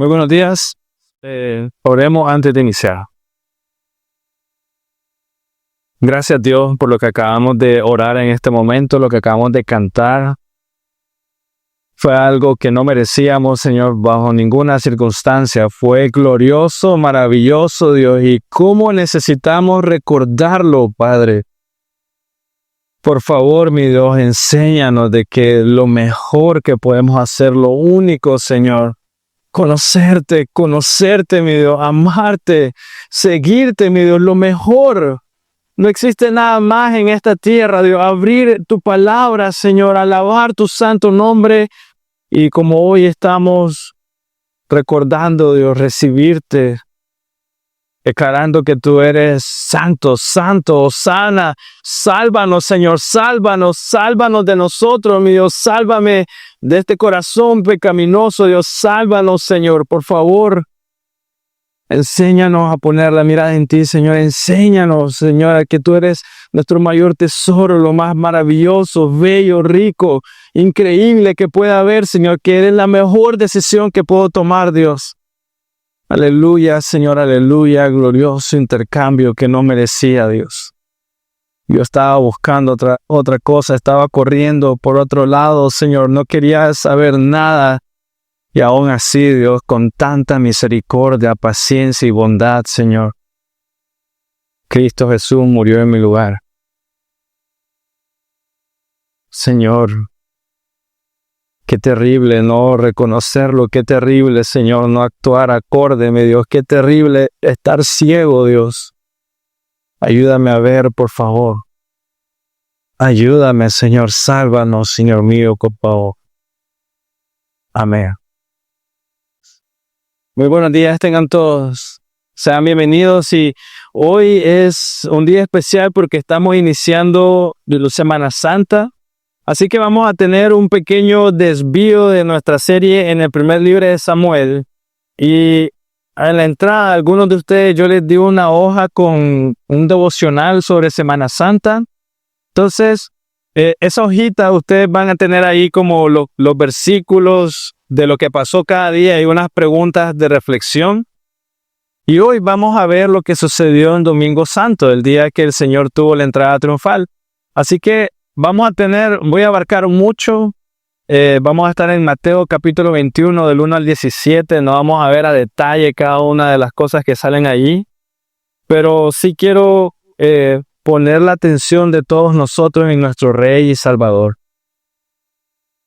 Muy buenos días. Oremos antes de iniciar. Gracias Dios por lo que acabamos de orar en este momento, lo que acabamos de cantar. Fue algo que no merecíamos, Señor, bajo ninguna circunstancia. Fue glorioso, maravilloso, Dios. Y cómo necesitamos recordarlo, Padre. Por favor, mi Dios, enséñanos de que lo mejor que podemos hacer, lo único, Señor, conocerte, mi Dios, amarte, seguirte, mi Dios, lo mejor. No existe nada más en esta tierra, Dios. Abrir tu palabra, Señor, alabar tu santo nombre. Y como hoy estamos recordando, Dios, recibirte, declarando que tú eres santo, sana. Sálvanos, Señor, sálvanos de nosotros, mi Dios. Sálvame de este corazón pecaminoso, Dios. Sálvanos, Señor, por favor. Enséñanos a poner la mirada en ti, Señor. Enséñanos, Señor, que tú eres nuestro mayor tesoro, lo más maravilloso, bello, rico, increíble que pueda haber, Señor. Que eres la mejor decisión que puedo tomar, Dios. Aleluya, Señor, aleluya. Glorioso intercambio que no merecía, Dios. Yo estaba buscando otra cosa, estaba corriendo por otro lado, Señor. No quería saber nada. Y aún así, Dios, con tanta misericordia, paciencia y bondad, Señor, Cristo Jesús murió en mi lugar. Señor, qué terrible no reconocerlo, qué terrible, Señor, no actuar acorde, mi Dios, qué terrible estar ciego, Dios. Ayúdame a ver, por favor. Ayúdame, Señor, sálvanos, Señor mío, por favor. Amén. Muy buenos días, tengan todos. Sean bienvenidos y hoy es un día especial porque estamos iniciando la Semana Santa. Así que vamos a tener un pequeño desvío de nuestra serie en el primer libro de Samuel. Y en la entrada, a algunos de ustedes yo les di una hoja con un devocional sobre Semana Santa. Entonces, esa hojita ustedes van a tener ahí como los versículos de lo que pasó cada día y unas preguntas de reflexión. Y hoy vamos a ver lo que sucedió en Domingo Santo, el día que el Señor tuvo la entrada triunfal. Así que voy a abarcar mucho. Vamos a estar en Mateo capítulo 21 del 1 al 17. No vamos a ver a detalle cada una de las cosas que salen allí. Pero sí quiero poner la atención de todos nosotros en nuestro Rey y Salvador.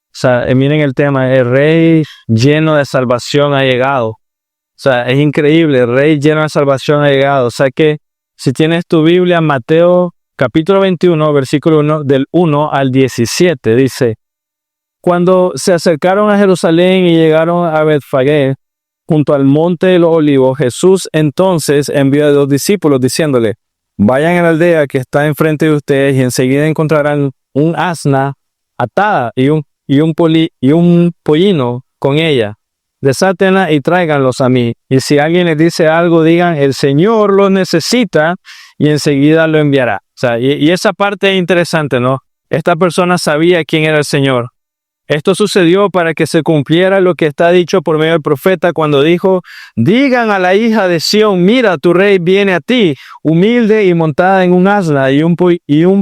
O sea, miren el tema, el Rey lleno de salvación ha llegado. O sea, es increíble, el Rey lleno de salvación ha llegado. O sea que si tienes tu Biblia, Mateo capítulo 21, versículo 1, del 1 al 17, dice: Cuando se acercaron a Jerusalén y llegaron a Betfagé, junto al monte de los olivos, Jesús entonces envió a 2 discípulos diciéndole: Vayan a la aldea que está enfrente de ustedes y enseguida encontrarán un asna atada y un pollino con ella. Desátenla y tráiganlos a mí. Y si alguien les dice algo, digan: el Señor lo necesita, y enseguida lo enviará. O sea, y esa parte es interesante, ¿no? Esta persona sabía quién era el Señor. Esto sucedió para que se cumpliera lo que está dicho por medio del profeta cuando dijo: digan a la hija de Sión, mira, tu rey viene a ti, humilde y montada en un asna y un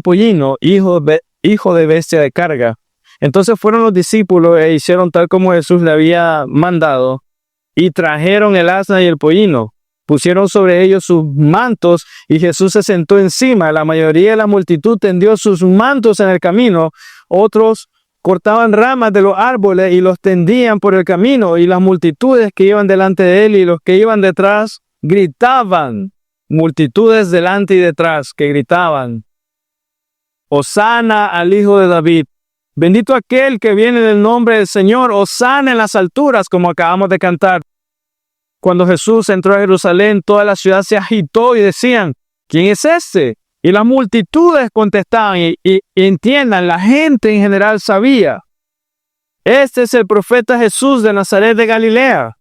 pollino, hijo de bestia de carga. Entonces fueron los discípulos e hicieron tal como Jesús le había mandado, y trajeron el asna y el pollino. Pusieron sobre ellos sus mantos, y Jesús se sentó encima. La mayoría de la multitud tendió sus mantos en el camino. Otros cortaban ramas de los árboles y los tendían por el camino, y las multitudes que iban delante de él y los que iban detrás gritaban. Multitudes delante y detrás que gritaban: Hosana al Hijo de David. Bendito aquel que viene en el nombre del Señor, hosana en las alturas, como acabamos de cantar. Cuando Jesús entró a Jerusalén, toda la ciudad se agitó y decían: ¿quién es este? Y las multitudes contestaban, y entiendan, la gente en general sabía: este es el profeta Jesús de Nazaret de Galilea.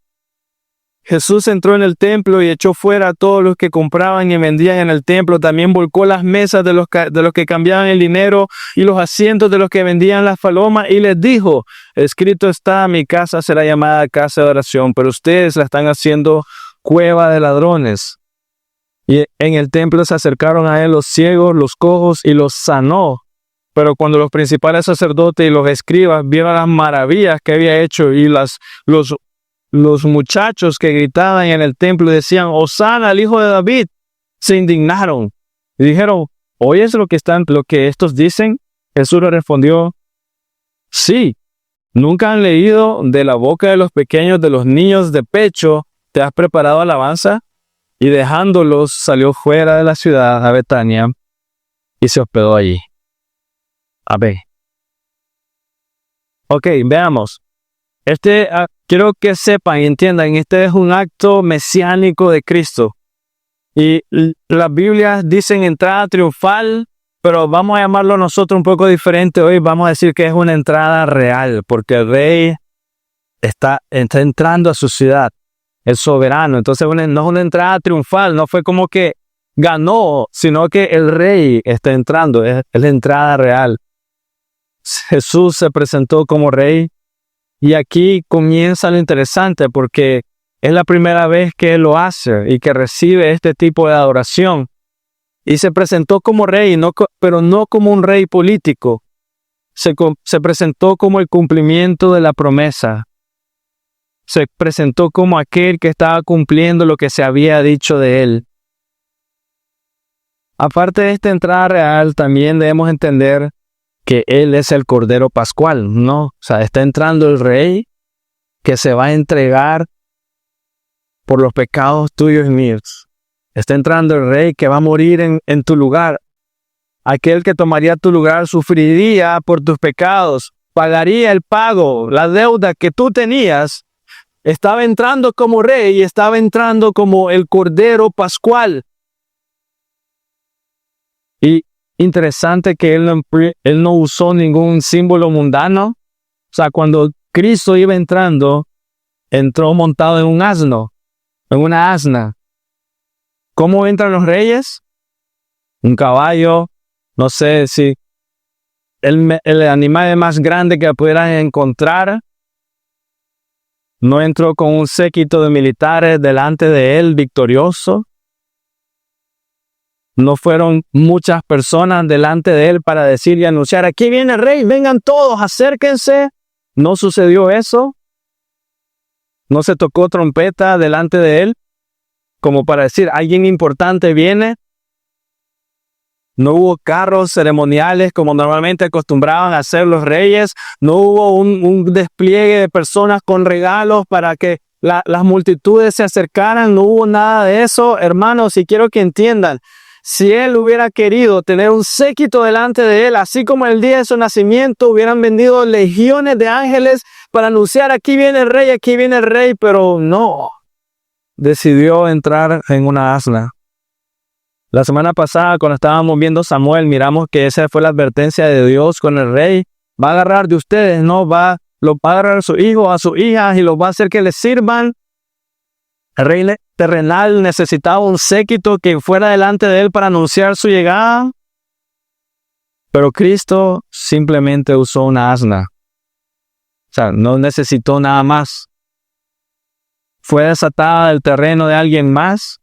Jesús entró en el templo y echó fuera a todos los que compraban y vendían en el templo. También volcó las mesas de los que cambiaban el dinero y los asientos de los que vendían las palomas y les dijo: escrito está, mi casa será llamada casa de oración, pero ustedes la están haciendo cueva de ladrones. Y en el templo se acercaron a él los ciegos, los cojos y los sanó. Pero cuando los principales sacerdotes y los escribas vieron las maravillas que había hecho y los muchachos que gritaban en el templo y decían: Hosana al hijo de David, se indignaron y dijeron: ¿oyes lo que estos dicen? Jesús le respondió: sí. ¿Nunca han leído de la boca de los pequeños, de los niños de pecho, te has preparado alabanza? Y dejándolos salió fuera de la ciudad a Betania y se hospedó allí. A ver. Ok, veamos. Quiero que sepan y entiendan, este es un acto mesiánico de Cristo. Y las Biblias dicen entrada triunfal, pero vamos a llamarlo nosotros un poco diferente. Hoy vamos a decir que es una entrada real, porque el rey está entrando a su ciudad, el soberano. Entonces no es una entrada triunfal, no fue como que ganó, sino que el rey está entrando, es la entrada real. Jesús se presentó como rey. Y aquí comienza lo interesante porque es la primera vez que él lo hace y que recibe este tipo de adoración. Y se presentó como rey, pero no como un rey político. Se presentó como el cumplimiento de la promesa. Se presentó como aquel que estaba cumpliendo lo que se había dicho de él. Aparte de esta entrada real, también debemos entender que él es el Cordero Pascual, ¿no? O sea, está entrando el rey que se va a entregar por los pecados tuyos y míos. Está entrando el rey que va a morir en tu lugar. Aquel que tomaría tu lugar sufriría por tus pecados, pagaría el pago, la deuda que tú tenías. Estaba entrando como rey y estaba entrando como el Cordero Pascual. Y interesante que él no usó ningún símbolo mundano. O sea, cuando Cristo iba entrando, entró montado en un asno, en una asna. ¿Cómo entran los reyes? Un caballo, no sé si el animal más grande que pudieran encontrar. No entró con un séquito de militares delante de él, victorioso. No fueron muchas personas delante de él para decir y anunciar: aquí viene el rey, vengan todos, acérquense. No sucedió eso. No se tocó trompeta delante de él como para decir: alguien importante viene. No hubo carros ceremoniales como normalmente acostumbraban a hacer los reyes. No hubo un despliegue de personas con regalos para que las multitudes se acercaran. No hubo nada de eso. Hermanos, y quiero que entiendan, si él hubiera querido tener un séquito delante de él, así como el día de su nacimiento, hubieran venido legiones de ángeles para anunciar: aquí viene el rey, pero no. Decidió entrar en una asna. La semana pasada, cuando estábamos viendo Samuel, miramos que esa fue la advertencia de Dios con el rey. Va a agarrar de ustedes, ¿no? Los va a agarrar a su hijo, a sus hijas y los va a hacer que les sirvan. El rey terrenal necesitaba un séquito que fuera delante de él para anunciar su llegada. Pero Cristo simplemente usó una asna. O sea, no necesitó nada más. Fue desatada del terreno de alguien más.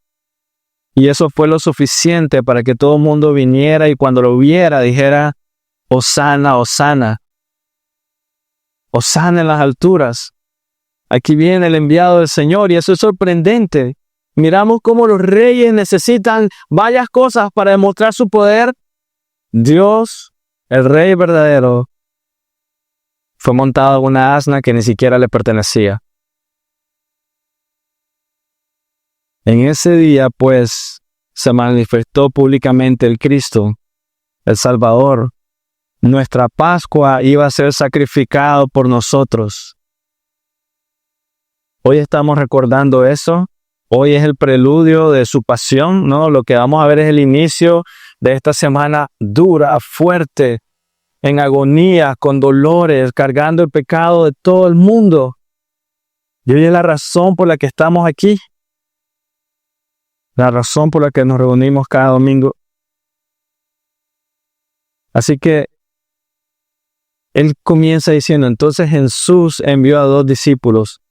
Y eso fue lo suficiente para que todo el mundo viniera y cuando lo viera dijera: Hosana, Hosana. Hosana en las alturas. Aquí viene el enviado del Señor y eso es sorprendente. Miramos cómo los reyes necesitan varias cosas para demostrar su poder. Dios, el rey verdadero, fue montado en una asna que ni siquiera le pertenecía. En ese día, pues, se manifestó públicamente el Cristo, el Salvador. Nuestra Pascua iba a ser sacrificado por nosotros. Hoy estamos recordando eso. Hoy es el preludio de su pasión, ¿no? Lo que vamos a ver es el inicio de esta semana dura, fuerte, en agonía, con dolores, cargando el pecado de todo el mundo. Y hoy es la razón por la que estamos aquí. La razón por la que nos reunimos cada domingo. Así que él comienza diciendo, entonces Jesús envió a 2 discípulos.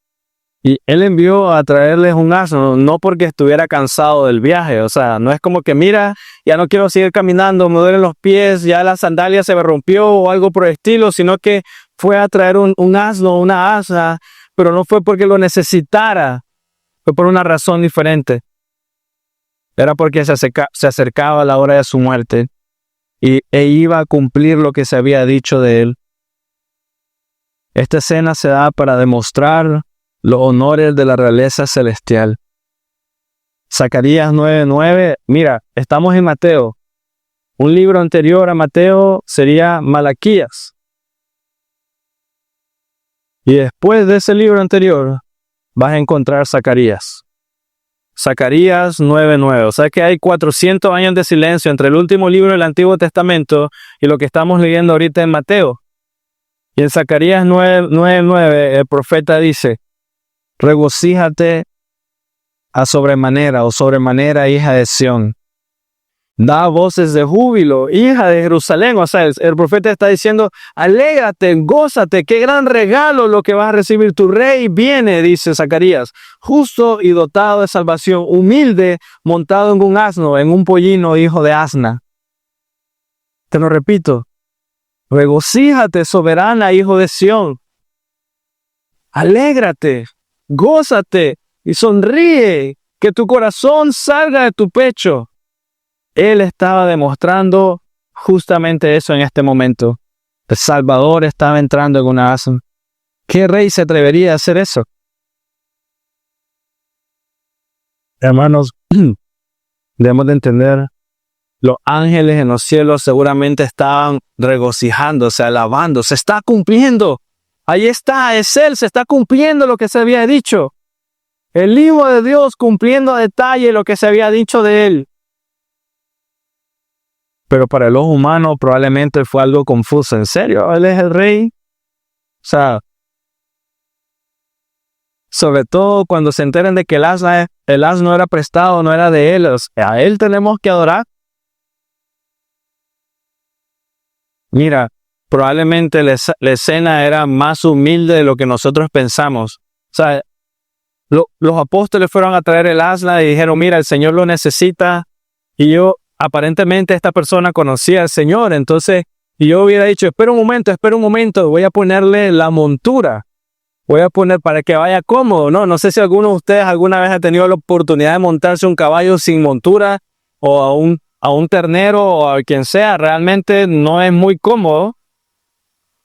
Y él envió a traerles un asno, no porque estuviera cansado del viaje. O sea, no es como que, mira, ya no quiero seguir caminando, me duelen los pies, ya la sandalia se me rompió o algo por el estilo, sino que fue a traer un asno, una asna, pero no fue porque lo necesitara, fue por una razón diferente. Era porque se acercaba la hora de su muerte e iba a cumplir lo que se había dicho de él. Esta escena se da para demostrar los honores de la realeza celestial. Zacarías 9:9, mira, estamos en Mateo. Un libro anterior a Mateo sería Malaquías. Y después de ese libro anterior vas a encontrar Zacarías. Zacarías 9:9. O sea que hay 400 años de silencio entre el último libro del Antiguo Testamento y lo que estamos leyendo ahorita en Mateo. Y en Zacarías 9:9 el profeta dice, regocíjate a sobremanera, hija de Sión. Da voces de júbilo, hija de Jerusalén. O sea, el profeta está diciendo, alégrate, gózate, qué gran regalo lo que vas a recibir. Tu rey viene, dice Zacarías, justo y dotado de salvación, humilde, montado en un asno, en un pollino, hijo de asna. Te lo repito, regocíjate, soberana, hijo de Sión. Alégrate, gózate y sonríe, que tu corazón salga de tu pecho. Él estaba demostrando justamente eso en este momento. El Salvador estaba entrando en una asna. ¿Qué rey se atrevería a hacer eso? Hermanos, debemos de entender, los ángeles en los cielos seguramente estaban regocijándose, alabando. Se está cumpliendo. Ahí está, es Él, se está cumpliendo lo que se había dicho. El Hijo de Dios cumpliendo a detalle lo que se había dicho de Él. Pero para el ojo humano probablemente fue algo confuso. ¿En serio? ¿Él es el rey? O sea, sobre todo cuando se enteren de que el asno era prestado, no era de Él. A Él tenemos que adorar. Mira, probablemente la escena era más humilde de lo que nosotros pensamos. O sea, los apóstoles fueron a traer el asna y dijeron, mira, el Señor lo necesita. Y aparentemente esta persona conocía al Señor, entonces yo hubiera dicho, espera un momento, voy a ponerle la montura, voy a poner para que vaya cómodo. No sé si alguno de ustedes alguna vez ha tenido la oportunidad de montarse un caballo sin montura o a un ternero o a quien sea, realmente no es muy cómodo.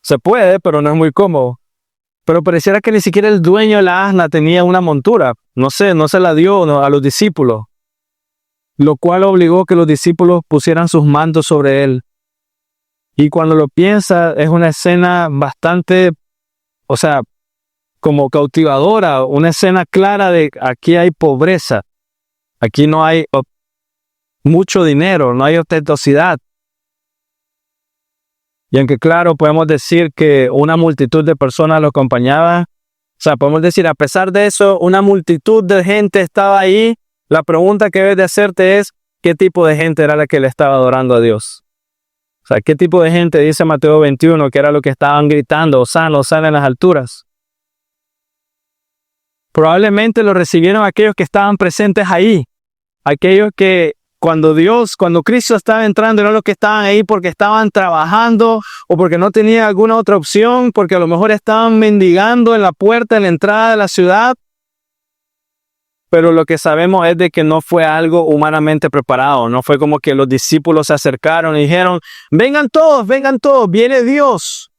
Se puede, pero no es muy cómodo. Pero pareciera que ni siquiera el dueño de la asna tenía una montura, no se la dio a los discípulos. Lo cual obligó que los discípulos pusieran sus mantos sobre él. Y cuando lo piensa, es una escena bastante, o sea, como cautivadora, una escena clara de aquí hay pobreza, aquí no hay mucho dinero, no hay ostentosidad. Y aunque claro, podemos decir que una multitud de personas lo acompañaba, o sea, podemos decir, a pesar de eso, una multitud de gente estaba ahí. La pregunta que debes de hacerte es, ¿qué tipo de gente era la que le estaba adorando a Dios? O sea, ¿qué tipo de gente, dice Mateo 21, que era lo que estaban gritando, Hosana, Hosana en las alturas? Probablemente lo recibieron aquellos que estaban presentes ahí. Aquellos que cuando Cristo estaba entrando, eran los que estaban ahí porque estaban trabajando o porque no tenían alguna otra opción, porque a lo mejor estaban mendigando en la puerta, en la entrada de la ciudad. Pero lo que sabemos es de que no fue algo humanamente preparado. No fue como que los discípulos se acercaron y dijeron, vengan todos, viene Dios.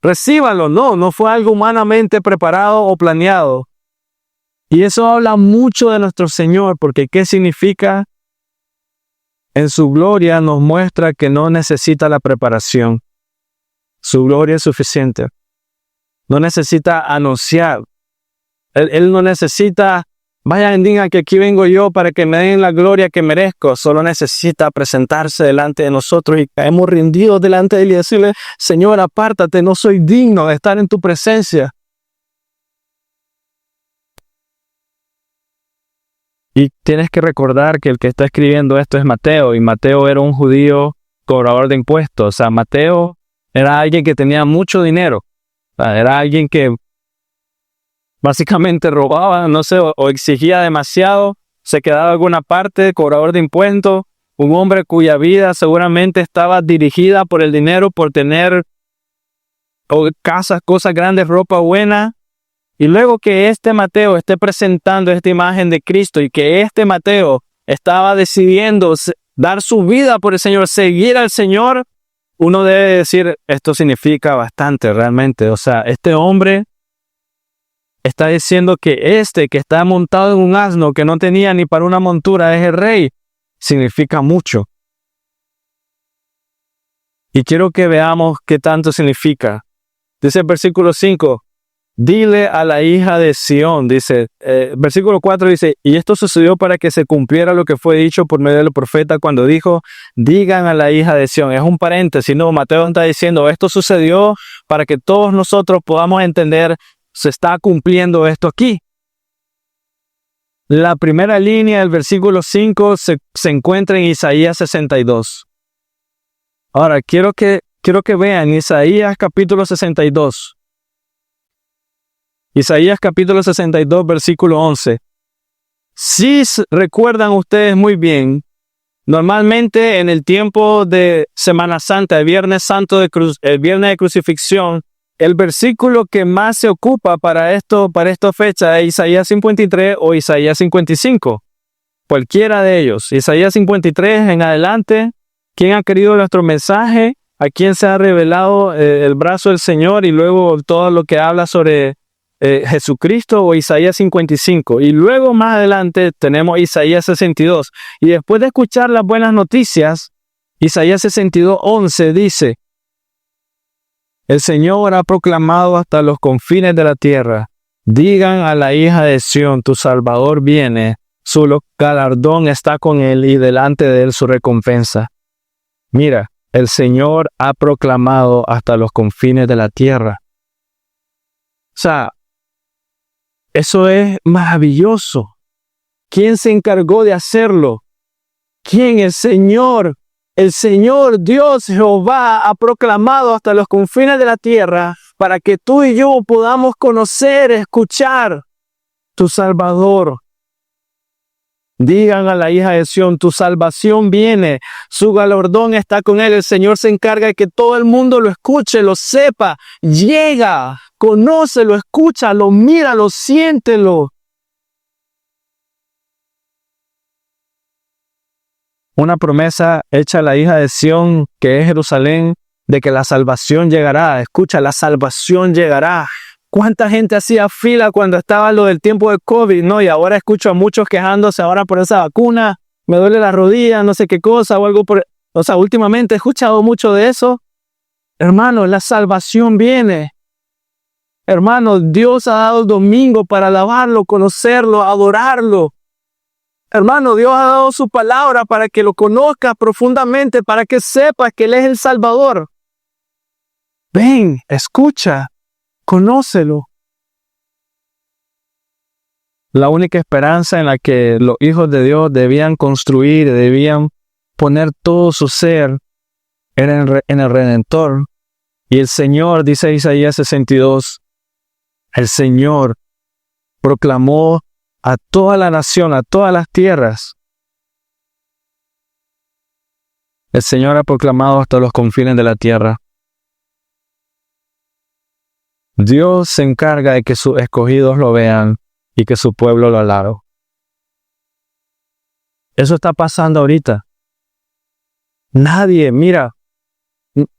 Recíbanlo. No fue algo humanamente preparado o planeado. Y eso habla mucho de nuestro Señor, porque ¿qué significa? En su gloria nos muestra que no necesita la preparación. Su gloria es suficiente. No necesita anunciar. Él no necesita, vayan, digan que aquí vengo yo para que me den la gloria que merezco. Solo necesita presentarse delante de nosotros y caemos rendidos delante de Él y decirle, Señor, apártate, no soy digno de estar en tu presencia. Y tienes que recordar que el que está escribiendo esto es Mateo, y Mateo era un judío cobrador de impuestos. O sea, Mateo era alguien que tenía mucho dinero. O sea, era alguien que básicamente robaba, no sé, o exigía demasiado, se quedaba alguna parte, cobrador de impuestos, un hombre cuya vida seguramente estaba dirigida por el dinero, por tener casas, cosas grandes, ropa buena. Y luego que este Mateo esté presentando esta imagen de Cristo y que este Mateo estaba decidiendo dar su vida por el Señor, seguir al Señor, uno debe decir, esto significa bastante realmente. O sea, este hombre está diciendo que que está montado en un asno que no tenía ni para una montura, es el rey. Significa mucho. Y quiero que veamos qué tanto significa. Dice el versículo 5, dile a la hija de Sión, dice, versículo 4 dice, y esto sucedió para que se cumpliera lo que fue dicho por medio del profeta cuando dijo, digan a la hija de Sión. Es un paréntesis, no, Mateo está diciendo, esto sucedió para que todos nosotros podamos entender, se está cumpliendo esto aquí. La primera línea del versículo 5 se encuentra en Isaías 62. Ahora, quiero que vean Isaías capítulo 62. Isaías capítulo 62, versículo 11. Si recuerdan ustedes muy bien, normalmente en el tiempo de Semana Santa, el Viernes Santo, el Viernes de Crucifixión, el versículo que más se ocupa para esta fecha es Isaías 53 o Isaías 55. Cualquiera de ellos. Isaías 53 en adelante. ¿Quién ha querido nuestro mensaje? ¿A quién se ha revelado el brazo del Señor? Y luego todo lo que habla sobre Jesucristo o Isaías 55. Y luego más adelante tenemos Isaías 62. Y después de escuchar las buenas noticias, Isaías 62, 11 dice, el Señor ha proclamado hasta los confines de la tierra. Digan a la hija de Sión, tu Salvador viene, su galardón está con él y delante de él su recompensa. Mira, el Señor ha proclamado hasta los confines de la tierra. O sea, eso es maravilloso. ¿Quién se encargó de hacerlo? ¿Quién? El Señor. El Señor Dios Jehová ha proclamado hasta los confines de la tierra para que tú y yo podamos conocer, escuchar tu Salvador. Digan a la hija de Sión, tu salvación viene, su galardón está con él. El Señor se encarga de que todo el mundo lo escuche, lo sepa, llega, conócelo, escúchalo, míralo, siéntelo. Una promesa hecha a la hija de Sión, que es Jerusalén, de que la salvación llegará. Escucha, la salvación llegará. ¿Cuánta gente hacía fila cuando estaba lo del tiempo de COVID? No, y ahora escucho a muchos quejándose ahora por esa vacuna. Me duele la rodilla, no sé qué cosa o algo por... O sea, últimamente he escuchado mucho de eso. Hermano, la salvación viene. Hermano, Dios ha dado el domingo para alabarlo, conocerlo, adorarlo. Hermano, Dios ha dado su palabra para que lo conozcas profundamente, para que sepas que Él es el Salvador. Ven, escucha, conócelo. La única esperanza en la que los hijos de Dios debían construir, debían poner todo su ser, era en el Redentor. Y el Señor, dice Isaías 62, el Señor proclamó a toda la nación, a todas las tierras. El Señor ha proclamado hasta los confines de la tierra. Dios se encarga de que sus escogidos lo vean y que su pueblo lo alabe. Eso está pasando ahorita. Nadie, mira,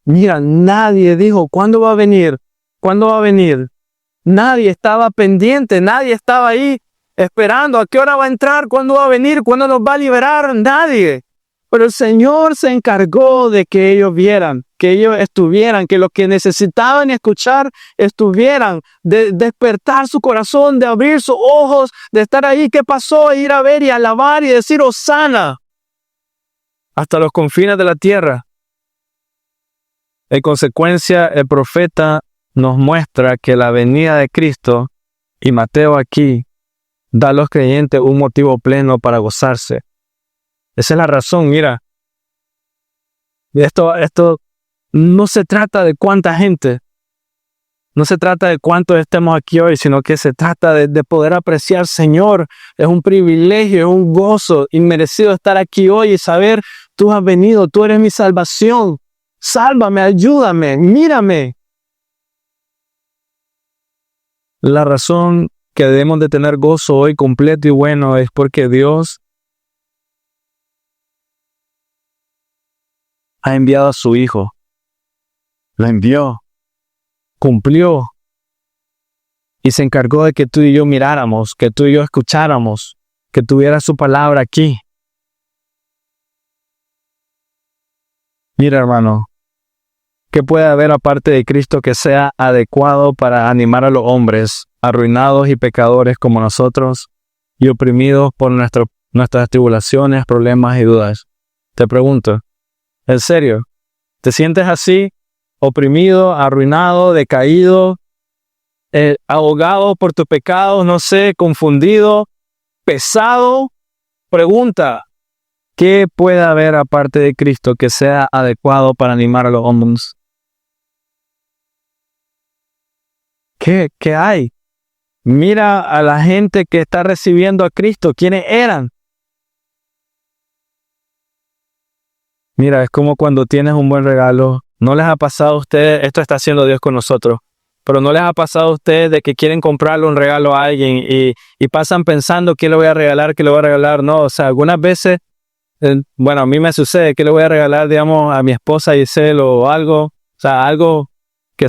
nadie dijo, ¿cuándo va a venir? ¿Cuándo va a venir? Nadie estaba pendiente, nadie estaba ahí esperando a qué hora va a entrar, cuándo va a venir, cuándo nos va a liberar, nadie. Pero el Señor se encargó de que ellos vieran, que ellos estuvieran, que los que necesitaban escuchar estuvieran, de despertar su corazón, de abrir sus ojos, de estar ahí, ¿qué pasó? Ir a ver y alabar y decir Hosana hasta los confines de la tierra. En consecuencia, el profeta nos muestra que la venida de Cristo, y Mateo aquí, da a los creyentes un motivo pleno para gozarse. Esa es la razón, mira. Esto no se trata de cuánta gente, no se trata de cuántos estemos aquí hoy, sino que se trata de poder apreciar, Señor, es un privilegio, es un gozo inmerecido estar aquí hoy y saber, tú has venido, tú eres mi salvación. Sálvame, ayúdame, mírame. La razón que debemos de tener gozo hoy completo y bueno es porque Dios ha enviado a su Hijo. Lo envió, cumplió y se encargó de que tú y yo miráramos, que tú y yo escucháramos, que tuviera su palabra aquí. Mira, hermano, ¿qué puede haber aparte de Cristo que sea adecuado para animar a los hombres arruinados y pecadores como nosotros y oprimidos por nuestras tribulaciones, problemas y dudas? Te pregunto, ¿en serio? ¿Te sientes así? Oprimido, arruinado, decaído, ahogado por tus pecados, no sé, confundido, pesado. Pregunta, ¿qué puede haber aparte de Cristo que sea adecuado para animar a los hombres? ¿Qué hay? Mira a la gente que está recibiendo a Cristo, ¿quiénes eran? Mira, es como cuando tienes un buen regalo. ¿No les ha pasado a ustedes? Esto está haciendo Dios con nosotros. Pero ¿no les ha pasado a ustedes de que quieren comprarle un regalo a alguien y pasan pensando qué le voy a regalar, qué le voy a regalar? No, o sea, algunas veces, bueno, a mí me sucede que le voy a regalar, digamos, a mi esposa Giselle o algo. O sea, algo que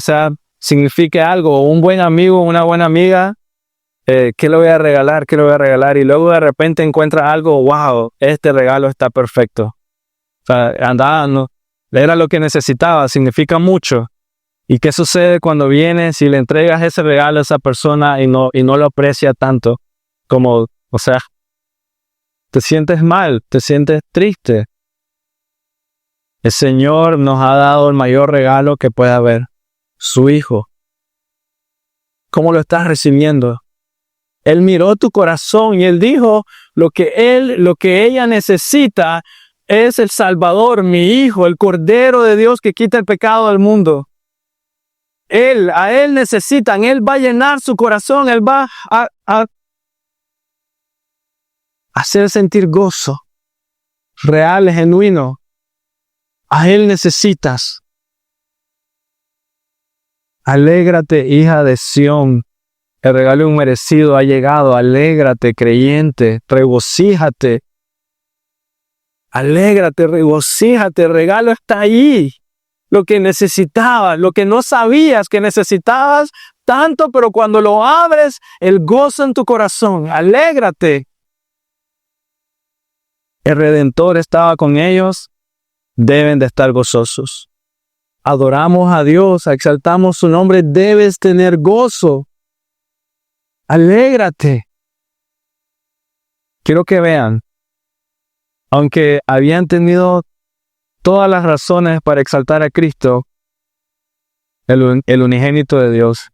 signifique algo. O un buen amigo, una buena amiga. ¿Qué le voy a regalar? ¿Qué le voy a regalar? Y luego de repente encuentra algo, wow, este regalo está perfecto. O sea, no, era lo que necesitaba, significa mucho. ¿Y qué sucede cuando vienes y le entregas ese regalo a esa persona y no lo aprecia tanto? Como, o sea, te sientes mal, te sientes triste. El Señor nos ha dado el mayor regalo que puede haber, su Hijo. ¿Cómo lo estás recibiendo? Él miró tu corazón y Él dijo, lo que ella necesita es el Salvador, mi Hijo, el Cordero de Dios que quita el pecado del mundo. A Él necesitan, Él va a llenar su corazón, Él va a hacer sentir gozo real, genuino. A Él necesitas. Alégrate, hija de Sión. El regalo inmerecido ha llegado. Alégrate, creyente. Regocíjate. Alégrate, regocíjate. El regalo está ahí. Lo que necesitabas, lo que no sabías que necesitabas tanto, pero cuando lo abres, el gozo en tu corazón. Alégrate. El Redentor estaba con ellos. Deben de estar gozosos. Adoramos a Dios, exaltamos su nombre. Debes tener gozo. Alégrate. Quiero que vean, aunque habían tenido todas las razones para exaltar a Cristo, el unigénito de Dios,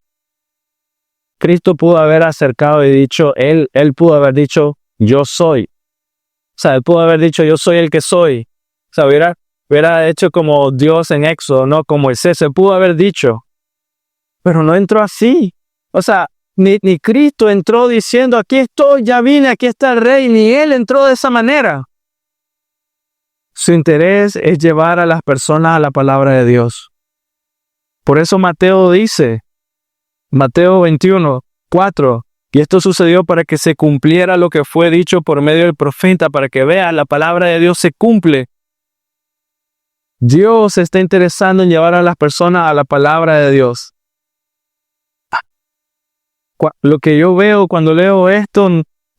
Cristo pudo haber acercado y dicho, Él pudo haber dicho, yo soy. O sea, Él pudo haber dicho, yo soy el que soy. O sea, hubiera hecho como Dios en Éxodo, no como Moisés. Se pudo haber dicho, pero no entró así. O sea, ni Cristo entró diciendo, aquí estoy, ya vine, aquí está el Rey. Ni Él entró de esa manera. Su interés es llevar a las personas a la palabra de Dios. Por eso Mateo dice, Mateo 21:4, y esto sucedió para que se cumpliera lo que fue dicho por medio del profeta, para que veas, la palabra de Dios se cumple. Dios se está interesando en llevar a las personas a la palabra de Dios. Lo que yo veo cuando leo esto,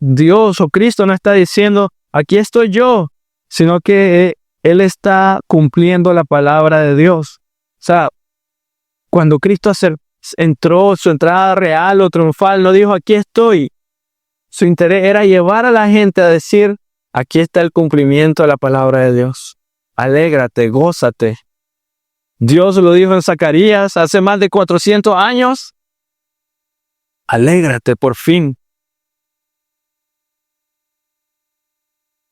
Dios o Cristo no está diciendo, aquí estoy yo, sino que Él está cumpliendo la palabra de Dios. O sea, cuando Cristo entró, su entrada real o triunfal, no dijo, aquí estoy. Su interés era llevar a la gente a decir, aquí está el cumplimiento de la palabra de Dios. Alégrate, gózate. Dios lo dijo en Zacarías hace más de 400 años. Alégrate por fin.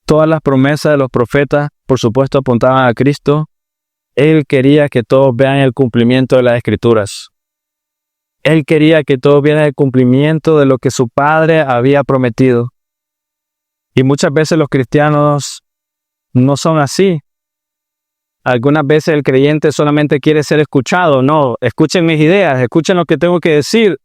Todas las promesas de los profetas, por supuesto, apuntaban a Cristo. Él quería que todos vean el cumplimiento de las Escrituras. Él quería que todos vieran el cumplimiento de lo que su Padre había prometido. Y muchas veces los cristianos no son así. Algunas veces el creyente solamente quiere ser escuchado. No, escuchen mis ideas, escuchen lo que tengo que decir.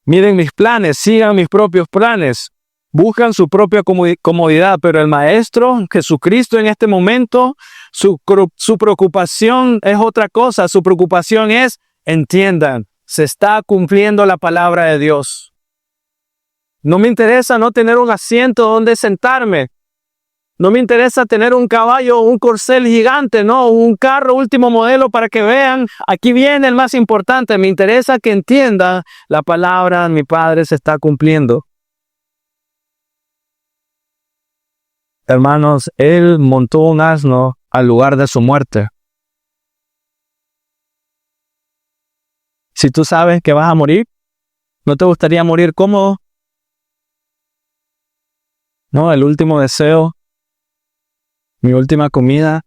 Miren mis planes, sigan mis propios planes. Buscan su propia comodidad, pero el Maestro, Jesucristo, en este momento, su preocupación es otra cosa. Su preocupación es, entiendan, se está cumpliendo la palabra de Dios. No me interesa no tener un asiento donde sentarme. No me interesa tener un caballo, un corcel gigante, no, un carro último modelo para que vean, aquí viene el más importante. Me interesa que entiendan la palabra de mi Padre se está cumpliendo. Hermanos, Él montó un asno al lugar de su muerte. Si tú sabes que vas a morir, ¿no te gustaría morir cómodo? No, el último deseo, mi última comida.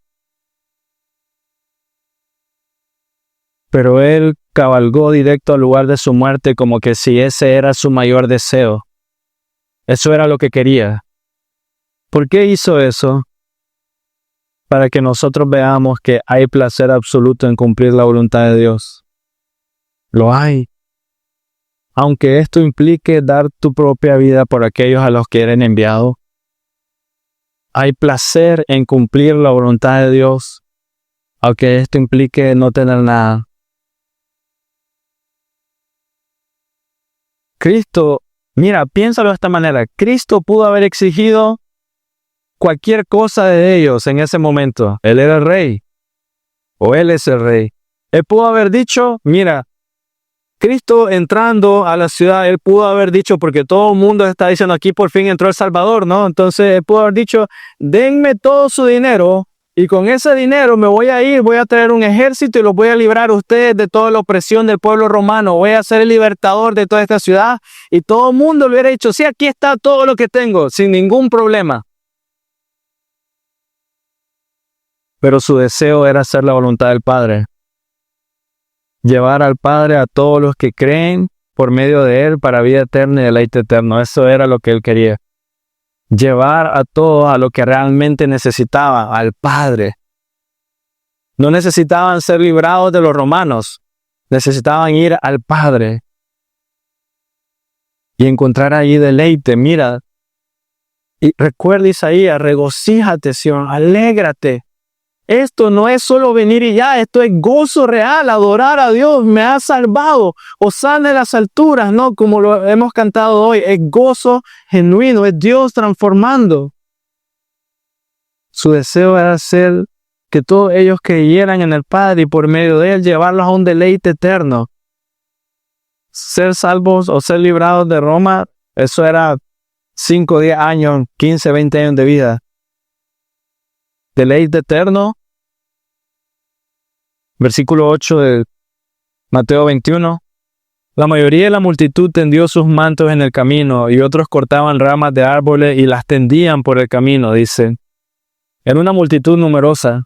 Pero Él cabalgó directo al lugar de su muerte como que si ese era su mayor deseo. Eso era lo que quería. ¿Por qué hizo eso? Para que nosotros veamos que hay placer absoluto en cumplir la voluntad de Dios. Lo hay. Aunque esto implique dar tu propia vida por aquellos a los que eres enviado, hay placer en cumplir la voluntad de Dios, aunque esto implique no tener nada. Cristo, mira, piénsalo de esta manera. Cristo pudo haber exigido cualquier cosa de ellos en ese momento. Él era el rey, o Él es el rey. Él pudo haber dicho, mira, Cristo entrando a la ciudad, Él pudo haber dicho, porque todo el mundo está diciendo aquí por fin entró el Salvador, ¿no? Entonces Él pudo haber dicho, denme todo su dinero y con ese dinero me voy a ir, voy a traer un ejército y los voy a librar a ustedes de toda la opresión del pueblo romano. Voy a ser el libertador de toda esta ciudad. Y todo el mundo le hubiera dicho, sí, aquí está todo lo que tengo, sin ningún problema. Pero su deseo era hacer la voluntad del Padre. Llevar al Padre a todos los que creen por medio de Él para vida eterna y deleite eterno. Eso era lo que Él quería. Llevar a todos a lo que realmente necesitaba, al Padre. No necesitaban ser librados de los romanos. Necesitaban ir al Padre y encontrar ahí deleite. Mira, y recuerda Isaías, regocíjate, Sión, alégrate. Esto no es solo venir y ya, esto es gozo real, adorar a Dios, me ha salvado, hosana en las alturas, ¿no? Como lo hemos cantado hoy, es gozo genuino, es Dios transformando. Su deseo era hacer que todos ellos creyeran en el Padre y por medio de Él llevarlos a un deleite eterno. Ser salvos o ser librados de Roma, eso era 5, 10 años, 15, 20 años de vida. Deleite eterno. Versículo 8 de Mateo 21. La mayoría de la multitud tendió sus mantos en el camino y otros cortaban ramas de árboles y las tendían por el camino, dice. Era una multitud numerosa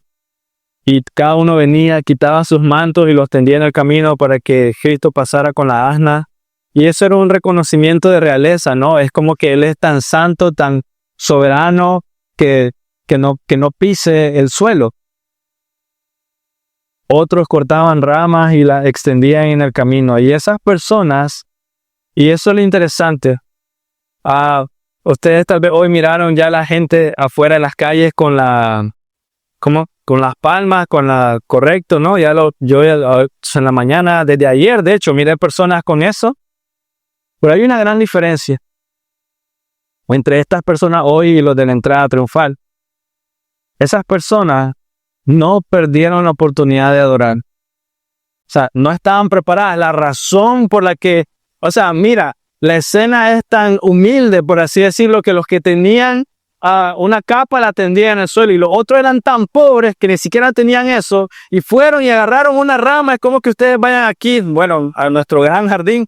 y cada uno venía, quitaba sus mantos y los tendía en el camino para que Cristo pasara con la asna. Y eso era un reconocimiento de realeza, ¿no? Es como que Él es tan santo, tan soberano que no pise el suelo. Otros cortaban ramas y las extendían en el camino. Y esas personas, y eso es lo interesante, ustedes tal vez hoy miraron ya la gente afuera de las calles con las palmas, correcto, ¿no? Yo en la mañana, desde ayer, de hecho, miré personas con eso. Pero hay una gran diferencia entre estas personas hoy y los de la entrada triunfal. Esas personas no perdieron la oportunidad de adorar. O sea, no estaban preparadas. La razón por la que, mira, la escena es tan humilde, por así decirlo, que los que tenían una capa la tendían en el suelo y los otros eran tan pobres que ni siquiera tenían eso y fueron y agarraron una rama. Es como que ustedes vayan aquí, bueno, a nuestro gran jardín,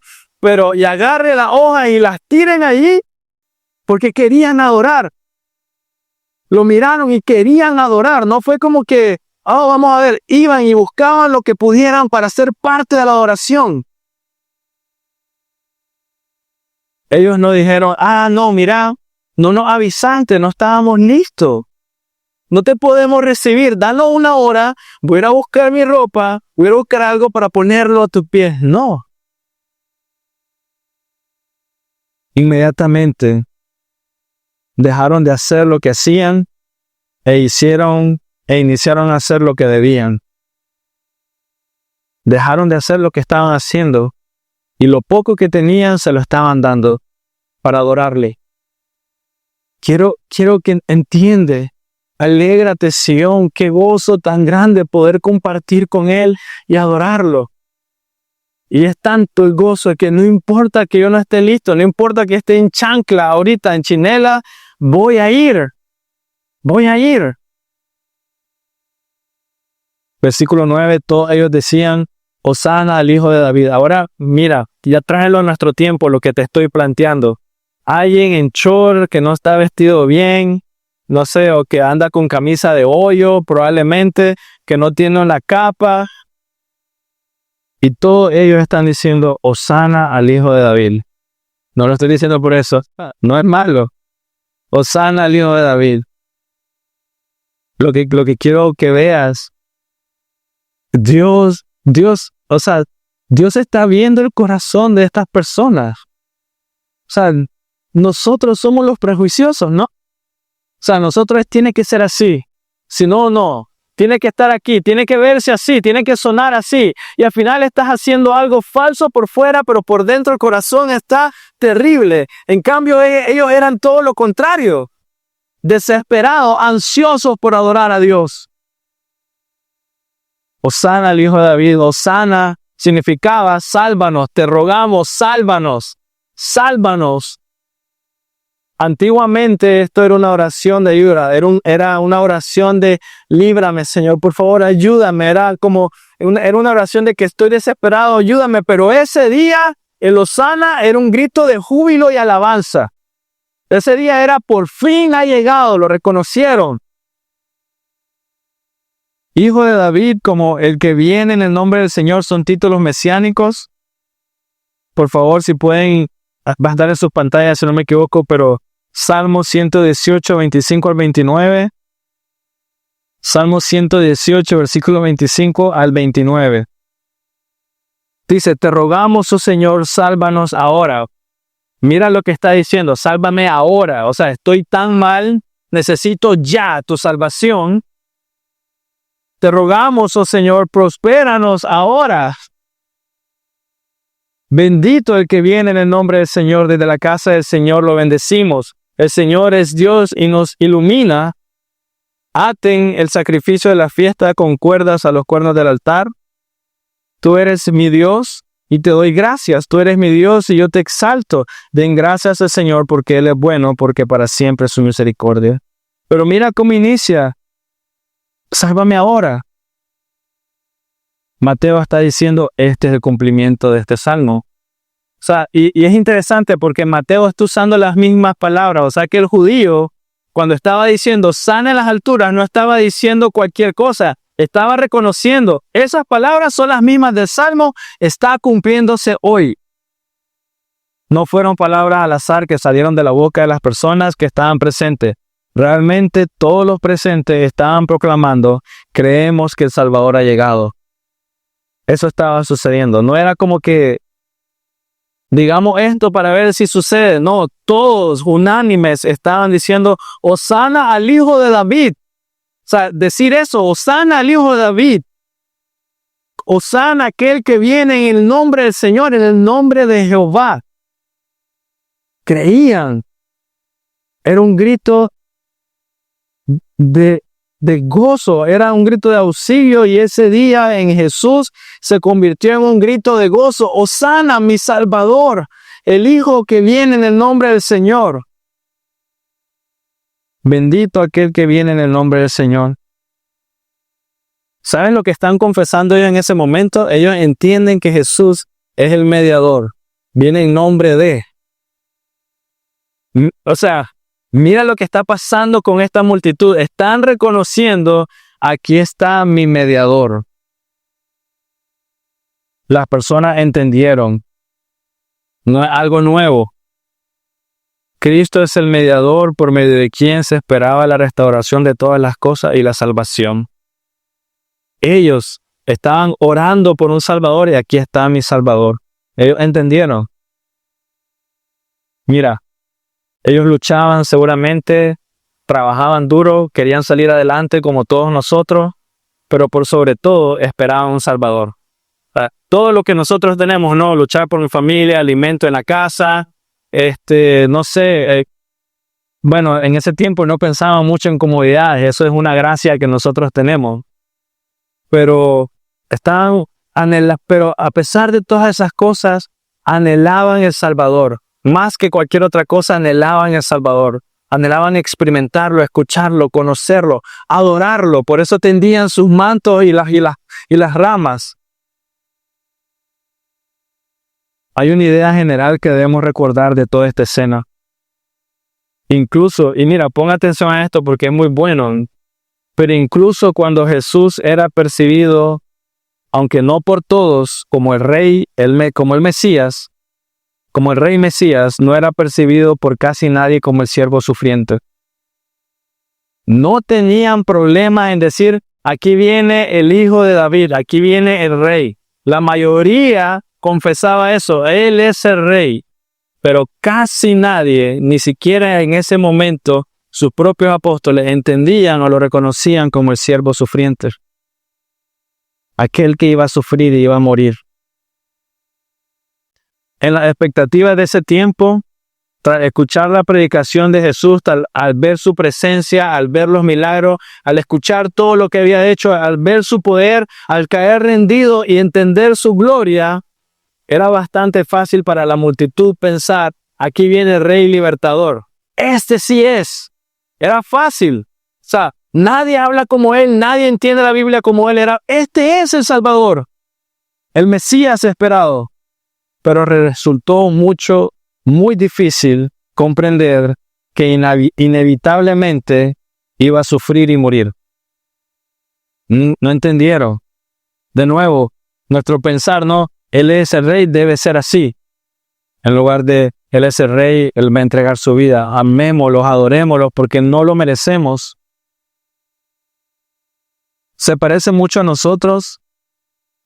y agarren la hoja y las tiren allí porque querían adorar. Lo miraron y querían adorar. No fue como que, oh, vamos a ver, iban y buscaban lo que pudieran para ser parte de la adoración. Ellos no dijeron, no, mira, no nos avisaste, no estábamos listos. No te podemos recibir, danos una hora, voy a ir a buscar mi ropa, voy a ir a buscar algo para ponerlo a tus pies. No. Inmediatamente dejaron de hacer lo que hacían e iniciaron a hacer lo que debían. Dejaron de hacer lo que estaban haciendo y lo poco que tenían se lo estaban dando para adorarle. Quiero que entiende. Alégrate, Sión, qué gozo tan grande poder compartir con Él y adorarlo. Y es tanto el gozo que no importa que yo no esté listo, no importa que esté en chancla ahorita, en chinela, voy a ir. Versículo 9, todos ellos decían, Hosana al Hijo de David. Ahora, mira, ya tráelo a nuestro tiempo lo que te estoy planteando. Alguien en short que no está vestido bien, no sé, o que anda con camisa de hoyo, probablemente, que no tiene una capa. Y todos ellos están diciendo, Hosana al Hijo de David. No lo estoy diciendo por eso, no es malo. Hosana al Hijo de David. Lo que quiero que veas, Dios está viendo el corazón de estas personas. O sea, nosotros somos los prejuiciosos, ¿no? O sea, nosotros tiene que ser así. Si no, no. Tiene que estar aquí, tiene que verse así, tiene que sonar así. Y al final estás haciendo algo falso por fuera, pero por dentro el corazón está terrible. En cambio, ellos eran todo lo contrario. Desesperados, ansiosos por adorar a Dios. Hosana al Hijo de David. Hosana significaba sálvanos, te rogamos, sálvanos, sálvanos. Antiguamente esto era una oración de ayuda, era una oración de líbrame, Señor, por favor, ayúdame. Era una oración de que estoy desesperado, ayúdame. Pero ese día, el Hosana era un grito de júbilo y alabanza. Ese día era por fin ha llegado, lo reconocieron. Hijo de David, como el que viene en el nombre del Señor, son títulos mesiánicos. Por favor, si pueden, va a estar en sus pantallas, si no me equivoco, pero Salmo 118, 25 al 29. Salmo 118, versículo 25 al 29. Dice, te rogamos, oh Señor, sálvanos ahora. Mira lo que está diciendo, sálvame ahora. O sea, estoy tan mal, necesito ya tu salvación. Te rogamos, oh Señor, prospéranos ahora. Bendito el que viene en el nombre del Señor, desde la casa del Señor lo bendecimos. El Señor es Dios y nos ilumina. Aten el sacrificio de la fiesta con cuerdas a los cuernos del altar. Tú eres mi Dios y te doy gracias. Tú eres mi Dios y yo te exalto. Den gracias al Señor porque Él es bueno, porque para siempre es su misericordia. Pero mira cómo inicia. Sálvame ahora. Mateo está diciendo, este es el cumplimiento de este salmo. O sea, y es interesante porque Mateo está usando las mismas palabras. O sea que el judío, cuando estaba diciendo sana en las alturas, no estaba diciendo cualquier cosa. Estaba reconociendo, esas palabras son las mismas del salmo, está cumpliéndose hoy. No fueron palabras al azar que salieron de la boca de las personas que estaban presentes. Realmente todos los presentes estaban proclamando, creemos que el Salvador ha llegado. Eso estaba sucediendo. No era como que digamos esto para ver si sucede. No, todos unánimes estaban diciendo, Hosana al Hijo de David. O sea, decir eso, Hosana al Hijo de David. Hosana aquel que viene en el nombre del Señor, en el nombre de Jehová. Creían. Era un grito de gozo, era un grito de auxilio y ese día en Jesús se convirtió en un grito de gozo. Hosana, mi Salvador, el Hijo que viene en el nombre del Señor. Bendito aquel que viene en el nombre del Señor. ¿Saben lo que están confesando ellos en ese momento? Ellos entienden que Jesús es el mediador. Viene en nombre de. O sea, Mira lo que está pasando con esta multitud. Están reconociendo, aquí está mi mediador. Las personas entendieron. No es algo nuevo. Cristo es el mediador por medio de quien se esperaba la restauración de todas las cosas y la salvación. Ellos estaban orando por un Salvador y aquí está mi Salvador. Ellos entendieron. Mira, ellos luchaban seguramente, trabajaban duro, querían salir adelante como todos nosotros, pero por sobre todo esperaban un Salvador. O sea, todo lo que nosotros tenemos, ¿no? Luchar por mi familia, alimento en la casa, no sé, bueno, en ese tiempo no pensaban mucho en comodidades, eso es una gracia que nosotros tenemos. Pero pero a pesar de todas esas cosas, anhelaban el Salvador. Más que cualquier otra cosa, anhelaban el Salvador. Anhelaban experimentarlo, escucharlo, conocerlo, adorarlo. Por eso tendían sus mantos y las ramas. Hay una idea general que debemos recordar de toda esta escena. Incluso, y mira, pon atención a esto porque es muy bueno, pero incluso cuando Jesús era percibido, aunque no por todos, como el rey, como el Mesías, como el rey Mesías, no era percibido por casi nadie como el siervo sufriente. No tenían problema en decir, aquí viene el hijo de David, aquí viene el rey. La mayoría confesaba eso, él es el rey. Pero casi nadie, ni siquiera en ese momento, sus propios apóstoles entendían o lo reconocían como el siervo sufriente. Aquel que iba a sufrir y iba a morir. En las expectativas de ese tiempo, tras escuchar la predicación de Jesús, al ver su presencia, al ver los milagros, al escuchar todo lo que había hecho, al ver su poder, al caer rendido y entender su gloria, era bastante fácil para la multitud pensar, aquí viene el Rey Libertador. Este sí es. Era fácil. O sea, nadie habla como él, nadie entiende la Biblia como él. Este es el Salvador, el Mesías esperado. Pero resultó muy difícil comprender que inevitablemente iba a sufrir y morir. No entendieron. De nuevo, nuestro pensar, no, Él es el rey, debe ser así. En lugar de, Él es el rey, Él va a entregar su vida. Amémoslos, adorémoslos, porque no lo merecemos. ¿Se parece mucho a nosotros?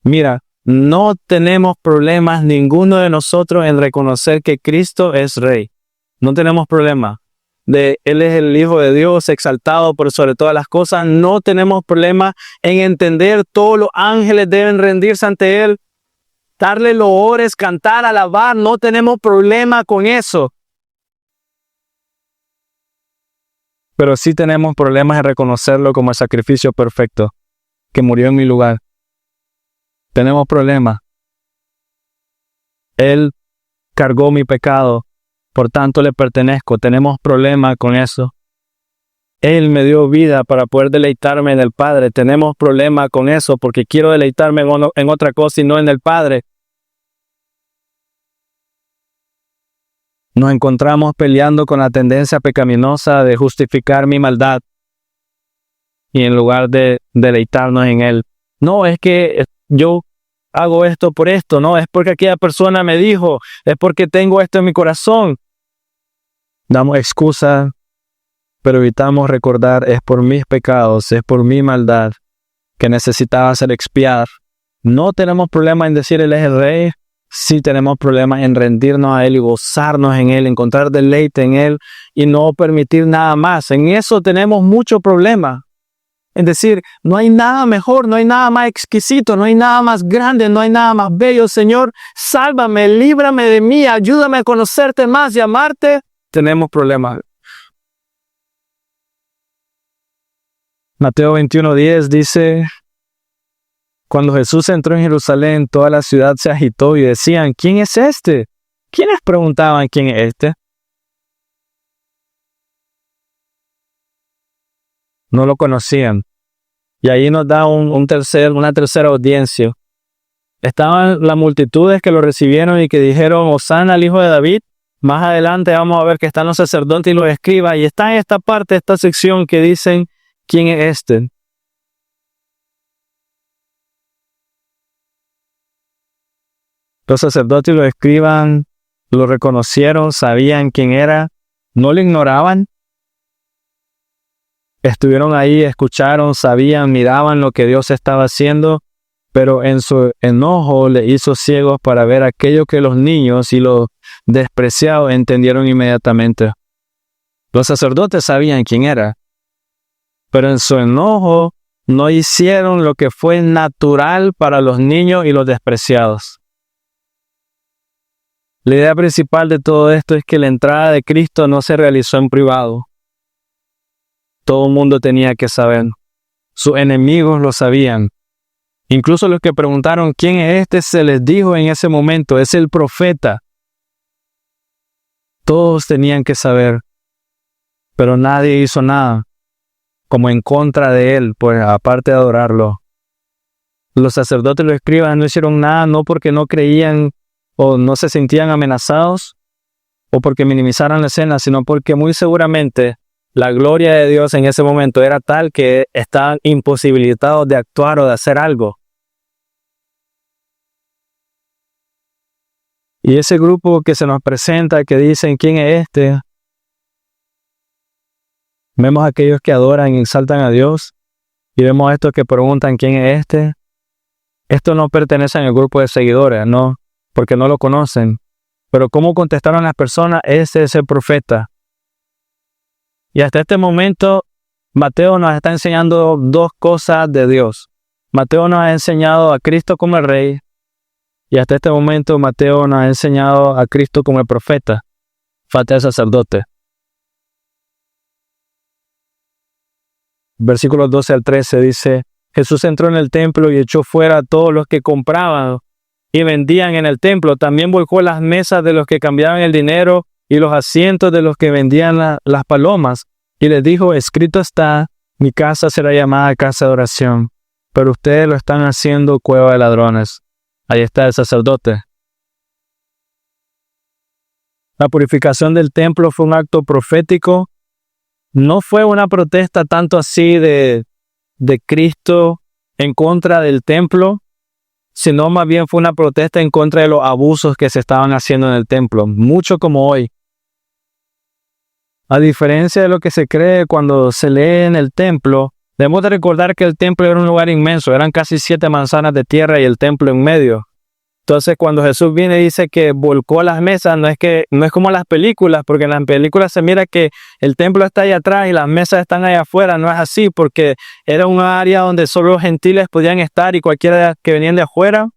Mira, no tenemos problemas ninguno de nosotros en reconocer que Cristo es rey. No tenemos problema. Él es el Hijo de Dios, exaltado por sobre todas las cosas. No tenemos problema en entender todos los ángeles deben rendirse ante Él. Darle loores, cantar, alabar, no tenemos problema con eso. Pero sí tenemos problemas en reconocerlo como el sacrificio perfecto, que murió en mi lugar. Tenemos problemas. Él cargó mi pecado, por tanto le pertenezco. Tenemos problemas con eso. Él me dio vida para poder deleitarme en el Padre. Tenemos problemas con eso porque quiero deleitarme en otra cosa y no en el Padre. Nos encontramos peleando con la tendencia pecaminosa de justificar mi maldad y en lugar de deleitarnos en Él. No, es que yo hago esto por esto, no, es porque aquella persona me dijo, es porque tengo esto en mi corazón. Damos excusas, pero evitamos recordar, es por mis pecados, es por mi maldad que necesitaba ser expiada. No tenemos problema en decir Él es el Rey. Sí tenemos problemas en rendirnos a Él y gozarnos en Él, encontrar deleite en Él y no permitir nada más. En eso tenemos mucho problema. Es decir, no hay nada mejor, no hay nada más exquisito, no hay nada más grande, no hay nada más bello. Señor, sálvame, líbrame de mí, ayúdame a conocerte más y amarte. Tenemos problemas. Mateo 21:10 dice: cuando Jesús entró en Jerusalén, toda la ciudad se agitó y decían, ¿quién es este? ¿Quiénes preguntaban quién es este? No lo conocían. Y ahí nos da una tercera audiencia. Estaban las multitudes que lo recibieron y que dijeron, Hosana al Hijo de David. Más adelante vamos a ver que están los sacerdotes y los escribas, y está en esta parte, esta sección que dicen, ¿quién es este? Los sacerdotes y los escribas lo reconocieron, sabían quién era, no lo ignoraban. Estuvieron ahí, escucharon, sabían, miraban lo que Dios estaba haciendo, pero en su enojo le hizo ciegos para ver aquello que los niños y los despreciados entendieron inmediatamente. Los sacerdotes sabían quién era, pero en su enojo no hicieron lo que fue natural para los niños y los despreciados. La idea principal de todo esto es que la entrada de Cristo no se realizó en privado. Todo el mundo tenía que saber. Sus enemigos lo sabían. Incluso los que preguntaron quién es este, se les dijo en ese momento, es el profeta. Todos tenían que saber, pero nadie hizo nada como en contra de él, pues aparte de adorarlo. Los sacerdotes y los escribas no hicieron nada, no porque no creían o no se sentían amenazados o porque minimizaran la escena, sino porque muy seguramente la gloria de Dios en ese momento era tal que estaban imposibilitados de actuar o de hacer algo. Y ese grupo que se nos presenta, que dicen quién es este, vemos a aquellos que adoran y exaltan a Dios, y vemos a estos que preguntan quién es este. Estos no pertenecen al grupo de seguidores, no, porque no lo conocen. Pero ¿cómo contestaron las personas? Ese es el profeta. Y hasta este momento, Mateo nos está enseñando dos cosas de Dios. Mateo nos ha enseñado a Cristo como el Rey, y hasta este momento Mateo nos ha enseñado a Cristo como el profeta. Falta el sacerdote. Versículos 12 al 13 dice, Jesús entró en el templo y echó fuera a todos los que compraban y vendían en el templo. También volcó las mesas de los que cambiaban el dinero y los asientos de los que vendían las palomas. Y les dijo, escrito está, mi casa será llamada casa de oración, pero ustedes lo están haciendo cueva de ladrones. Ahí está el sacerdote. La purificación del templo fue un acto profético. No fue una protesta tanto así de Cristo en contra del templo, sino más bien fue una protesta en contra de los abusos que se estaban haciendo en el templo, mucho como hoy. A diferencia de lo que se cree cuando se lee en el templo, debemos de recordar que el templo era un lugar inmenso, eran casi 7 manzanas de tierra y el templo en medio. Entonces, cuando Jesús viene y dice que volcó las mesas, no es como las películas, porque en las películas se mira que el templo está ahí atrás y las mesas están allá afuera. No es así, porque era un área donde solo los gentiles podían estar y cualquiera que venían de afuera.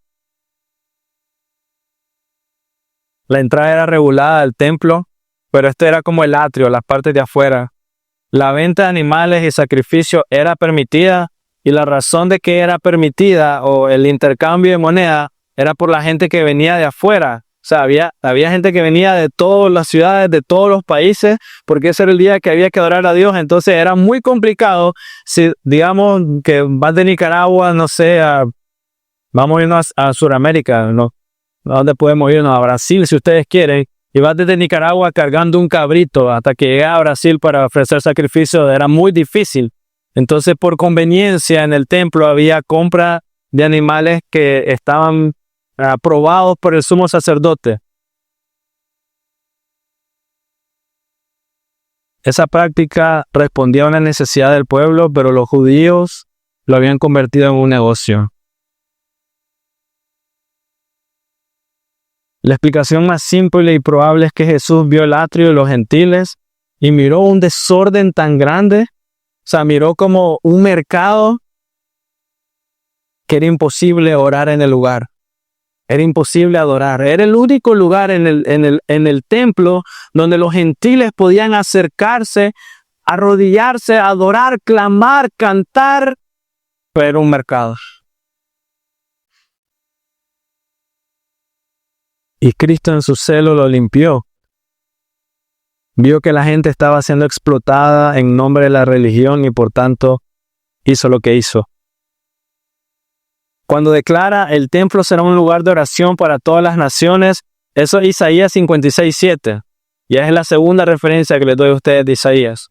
La entrada era regulada al templo, pero esto era como el atrio, las partes de afuera. La venta de animales y sacrificios era permitida, y la razón de que era permitida o el intercambio de moneda era por la gente que venía de afuera. O sea, había gente que venía de todas las ciudades, de todos los países, porque ese era el día que había que adorar a Dios. Entonces era muy complicado si, digamos, que vas de Nicaragua, no sé, vamos a irnos a Sudamérica, ¿no? ¿A dónde podemos irnos? A Brasil, si ustedes quieren. Y vas desde Nicaragua cargando un cabrito hasta que llegué a Brasil para ofrecer sacrificio. Era muy difícil. Entonces, por conveniencia, en el templo había compra de animales que estaban aprobados por el sumo sacerdote. Esa práctica respondía a una necesidad del pueblo, pero los judíos lo habían convertido en un negocio. La explicación más simple y probable es que Jesús vio el atrio de los gentiles y miró un desorden tan grande, o sea, miró como un mercado que era imposible orar en el lugar. Era imposible adorar. Era el único lugar en el templo donde los gentiles podían acercarse, arrodillarse, adorar, clamar, cantar, pero era un mercado. Y Cristo en su celo lo limpió. Vio que la gente estaba siendo explotada en nombre de la religión y por tanto hizo lo que hizo. Cuando declara el templo será un lugar de oración para todas las naciones, eso es Isaías 56:7. Y es la segunda referencia que les doy a ustedes de Isaías.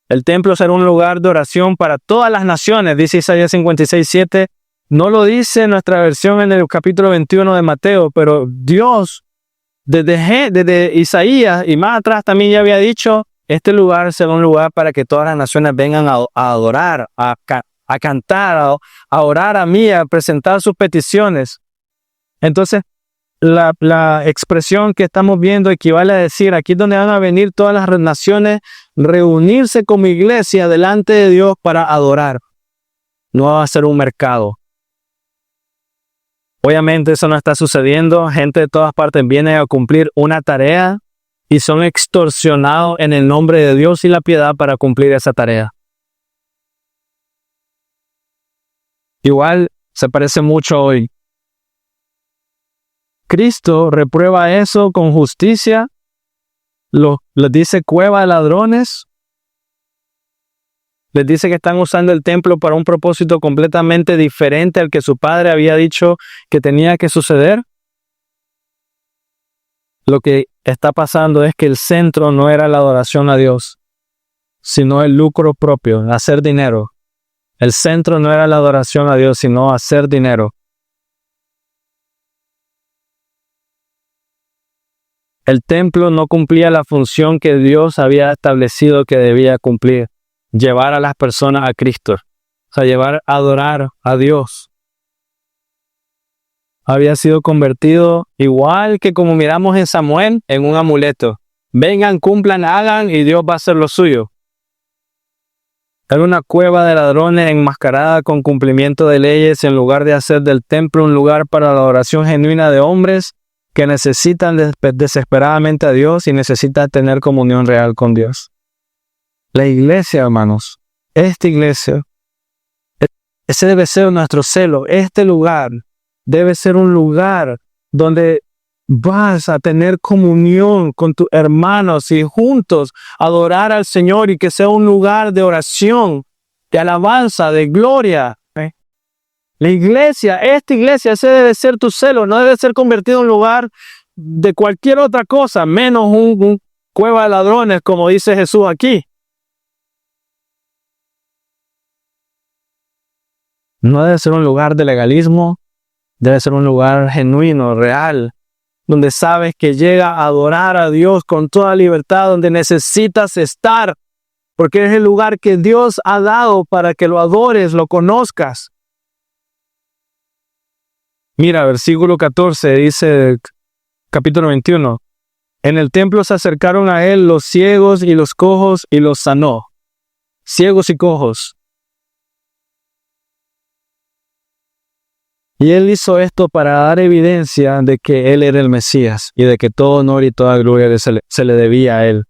El templo será un lugar de oración para todas las naciones, dice Isaías 56:7. No lo dice nuestra versión en el capítulo 21 de Mateo, pero Dios, desde Isaías y más atrás también ya había dicho, este lugar será un lugar para que todas las naciones vengan a adorar, a cantar, a orar a mí, a presentar sus peticiones. Entonces, la expresión que estamos viendo equivale a decir, aquí es donde van a venir todas las naciones, reunirse como iglesia delante de Dios para adorar. No va a ser un mercado. Obviamente eso no está sucediendo. Gente de todas partes viene a cumplir una tarea y son extorsionados en el nombre de Dios y la piedad para cumplir esa tarea. Igual se parece mucho hoy. Cristo reprueba eso con justicia, les dice cueva de ladrones, les dice que están usando el templo para un propósito completamente diferente al que su padre había dicho que tenía que suceder. Lo que está pasando es que el centro no era la adoración a Dios, sino el lucro propio, hacer dinero. El centro no era la adoración a Dios, sino hacer dinero. El templo no cumplía la función que Dios había establecido que debía cumplir, llevar a las personas a Cristo, o sea, llevar a adorar a Dios. Había sido convertido, igual que como miramos en Samuel, en un amuleto. Vengan, cumplan, hagan y Dios va a hacer lo suyo. Era una cueva de ladrones enmascarada con cumplimiento de leyes en lugar de hacer del templo un lugar para la adoración genuina de hombres que necesitan desesperadamente a Dios y necesitan tener comunión real con Dios. La iglesia, hermanos, esta iglesia, ese debe ser nuestro celo. Este lugar debe ser un lugar donde vas a tener comunión con tus hermanos y juntos adorar al Señor y que sea un lugar de oración, de alabanza, de gloria. La iglesia, esta iglesia, ese debe ser tu celo, no debe ser convertido en un lugar de cualquier otra cosa, menos un cueva de ladrones, como dice Jesús aquí. No debe ser un lugar de legalismo, debe ser un lugar genuino, real, donde sabes que llega a adorar a Dios con toda libertad, donde necesitas estar, porque es el lugar que Dios ha dado para que lo adores, lo conozcas. Mira, versículo 14 dice, capítulo 21, en el templo se acercaron a él los ciegos y los cojos y los sanó. Ciegos y cojos. Y él hizo esto para dar evidencia de que él era el Mesías y de que todo honor y toda gloria se le debía a él.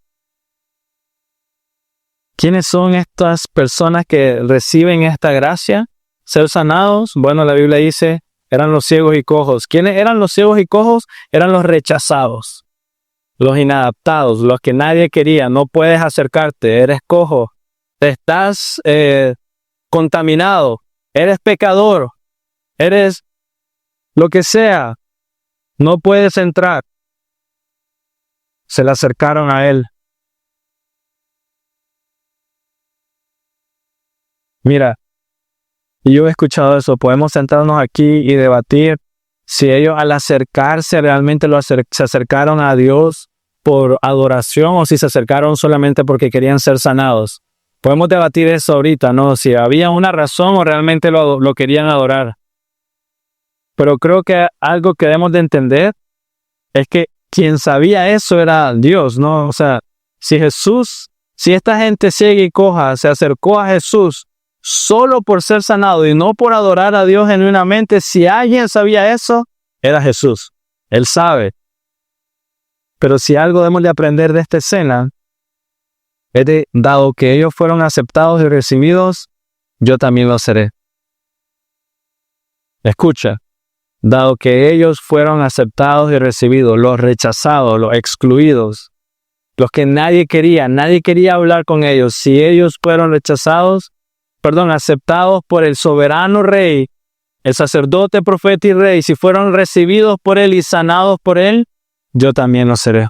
¿Quiénes son estas personas que reciben esta gracia? ¿Ser sanados? Bueno, la Biblia dice, eran los ciegos y cojos. ¿Quiénes eran los ciegos y cojos? Eran los rechazados, los inadaptados, los que nadie quería. No puedes acercarte, eres cojo, estás contaminado, eres pecador, eres lo que sea, no puedes entrar. Se le acercaron a él. Mira, yo he escuchado eso, podemos sentarnos aquí y debatir si ellos al acercarse realmente se acercaron a Dios por adoración o si se acercaron solamente porque querían ser sanados. Podemos debatir eso ahorita, ¿no? Si había una razón o realmente lo querían adorar. Pero creo que algo que debemos de entender es que quien sabía eso era Dios, ¿no? O sea, si esta gente ciega y coja se acercó a Jesús solo por ser sanado y no por adorar a Dios genuinamente, si alguien sabía eso, era Jesús. Él sabe. Pero si algo debemos de aprender de esta escena, es de, dado que ellos fueron aceptados y recibidos, yo también lo seré. Escucha, dado que ellos fueron aceptados y recibidos, los rechazados, los excluidos, los que nadie quería hablar con ellos, si ellos fueron aceptados por el soberano rey, el sacerdote, profeta y rey, si fueron recibidos por él y sanados por él, yo también lo seré.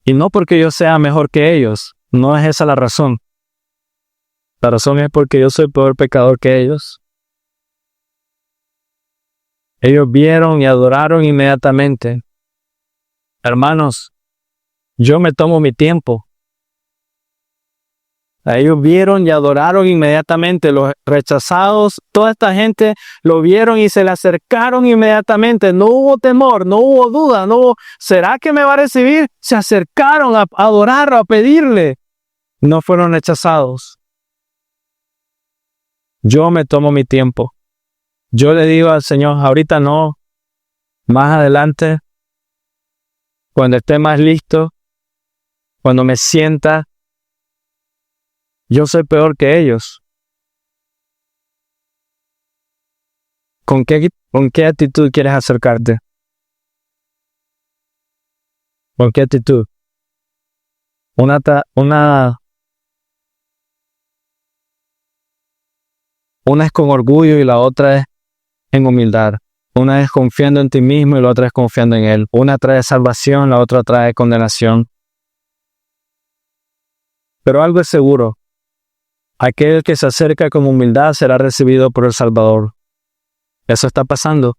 Y no porque yo sea mejor que ellos, no es esa la razón. La razón es porque yo soy peor pecador que ellos. Ellos vieron y adoraron inmediatamente. Hermanos, yo me tomo mi tiempo. Ellos vieron y adoraron inmediatamente. Los rechazados, toda esta gente lo vieron y se le acercaron inmediatamente. No hubo temor, no hubo duda, no hubo, ¿será que me va a recibir? Se acercaron a adorarlo, a pedirle. No fueron rechazados. Yo me tomo mi tiempo. Yo le digo al Señor, ahorita no, más adelante, cuando esté más listo, cuando me sienta, yo soy peor que ellos. ¿Con qué actitud quieres acercarte? ¿Con qué actitud? Una es con orgullo y la otra es en humildad. Una es confiando en ti mismo y la otra es confiando en Él. Una trae salvación, la otra trae condenación. Pero algo es seguro. Aquel que se acerca con humildad será recibido por el Salvador. Eso está pasando.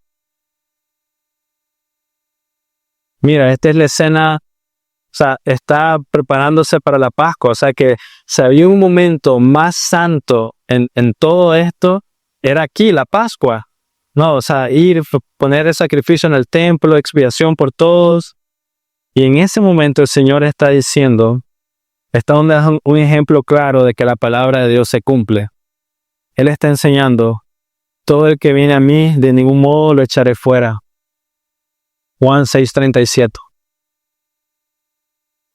Mira, esta es la escena, o sea, está preparándose para la Pascua. O sea que si había un momento más santo en todo esto, era aquí, la Pascua. No, o sea, ir, poner el sacrificio en el templo, expiación por todos. Y en ese momento el Señor está diciendo, está dando un ejemplo claro de que la palabra de Dios se cumple. Él está enseñando, todo el que viene a mí, de ningún modo lo echaré fuera. Juan 6:37.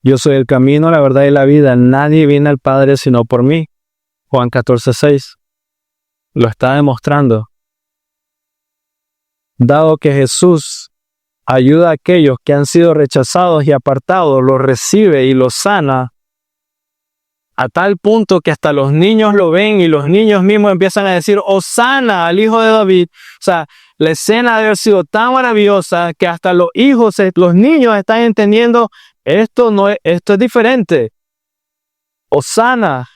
Yo soy el camino, la verdad y la vida. Nadie viene al Padre sino por mí. Juan 14:6. Lo está demostrando. Dado que Jesús ayuda a aquellos que han sido rechazados y apartados, los recibe y los sana, a tal punto que hasta los niños lo ven y los niños mismos empiezan a decir, Hosana al Hijo de David. O sea, la escena debe haber sido tan maravillosa que hasta los hijos, los niños están entendiendo, esto es diferente. Hosana.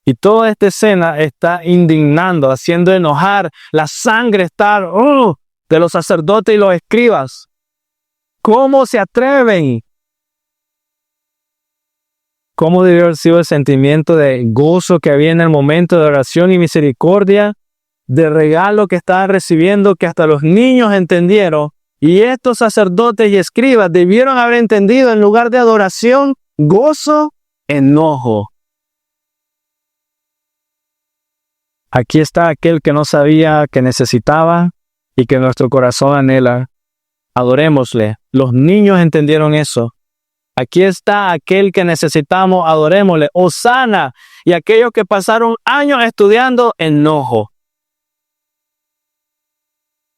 Y toda esta escena está indignando, haciendo enojar, la sangre está de los sacerdotes y los escribas. ¿Cómo se atreven? ¿Cómo debió haber sido el sentimiento de gozo que había en el momento de oración y misericordia, de regalo que estaban recibiendo, que hasta los niños entendieron? Y estos sacerdotes y escribas debieron haber entendido, en lugar de adoración, gozo, enojo. Aquí está aquel que no sabía, que necesitaba y que nuestro corazón anhela. Adorémosle. Los niños entendieron eso. Aquí está aquel que necesitamos, adorémosle. Hosana. Y aquellos que pasaron años estudiando, enojo.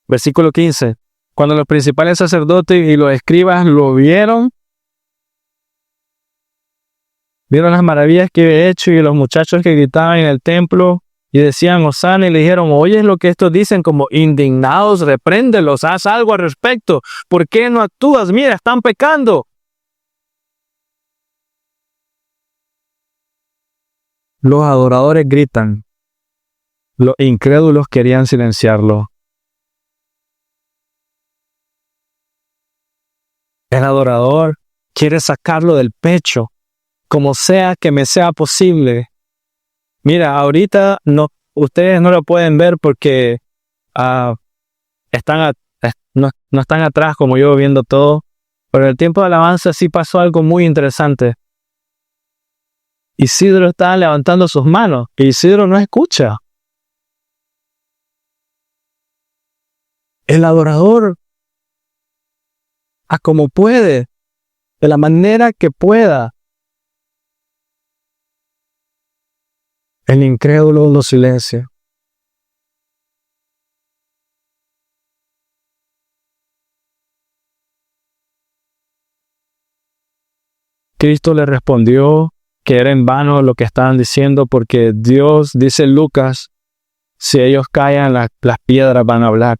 Versículo 15. Cuando los principales sacerdotes y los escribas lo vieron las maravillas que había hecho y los muchachos que gritaban en el templo y decían Hosana, y le dijeron, ¿oyes lo que estos dicen? Como indignados, repréndelos, haz algo al respecto. ¿Por qué no actúas? Mira, están pecando. Los adoradores gritan. Los incrédulos querían silenciarlo. El adorador quiere sacarlo del pecho, como sea que me sea posible. Mira, ahorita ustedes no lo pueden ver porque no están atrás como yo viendo todo, pero en el tiempo de alabanza sí pasó algo muy interesante. Isidro estaba levantando sus manos y Isidro no escucha. El adorador, a como puede, de la manera que pueda. El incrédulo lo silencia. Cristo le respondió que era en vano lo que estaban diciendo, porque Dios, dice Lucas, si ellos callan, las piedras van a hablar.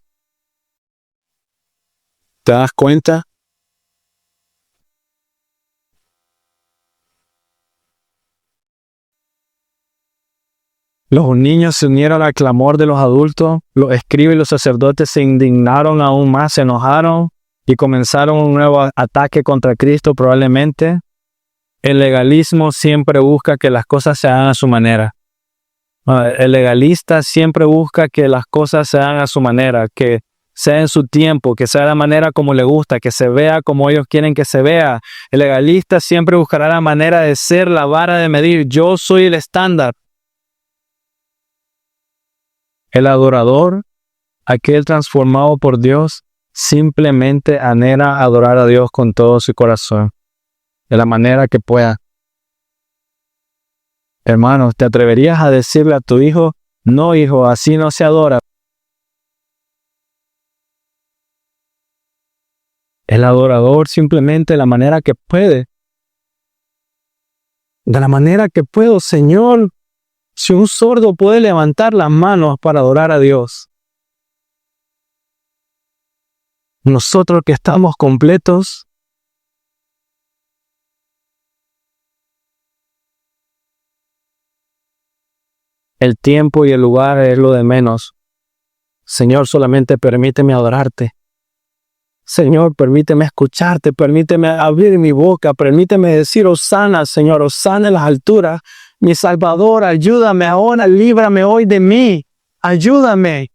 ¿Te das cuenta? Los niños se unieron al clamor de los adultos, los escribas y los sacerdotes se indignaron aún más, se enojaron y comenzaron un nuevo ataque contra Cristo probablemente. El legalismo siempre busca que las cosas se hagan a su manera. El legalista siempre busca que las cosas se hagan a su manera, que sea en su tiempo, que sea de la manera como le gusta, que se vea como ellos quieren que se vea. El legalista siempre buscará la manera de ser la vara de medir. Yo soy el estándar. El adorador, aquel transformado por Dios, simplemente anhela adorar a Dios con todo su corazón, de la manera que pueda. Hermanos, ¿te atreverías a decirle a tu hijo, no hijo, así no se adora? El adorador simplemente de la manera que puede. De la manera que puedo, Señor. Si un sordo puede levantar las manos para adorar a Dios, nosotros que estamos completos, el tiempo y el lugar es lo de menos. Señor, solamente permíteme adorarte. Señor, permíteme escucharte, permíteme abrir mi boca, permíteme decir, Hosana, Señor, Hosana en las alturas, mi Salvador, ayúdame ahora, líbrame hoy de mí, ayúdame.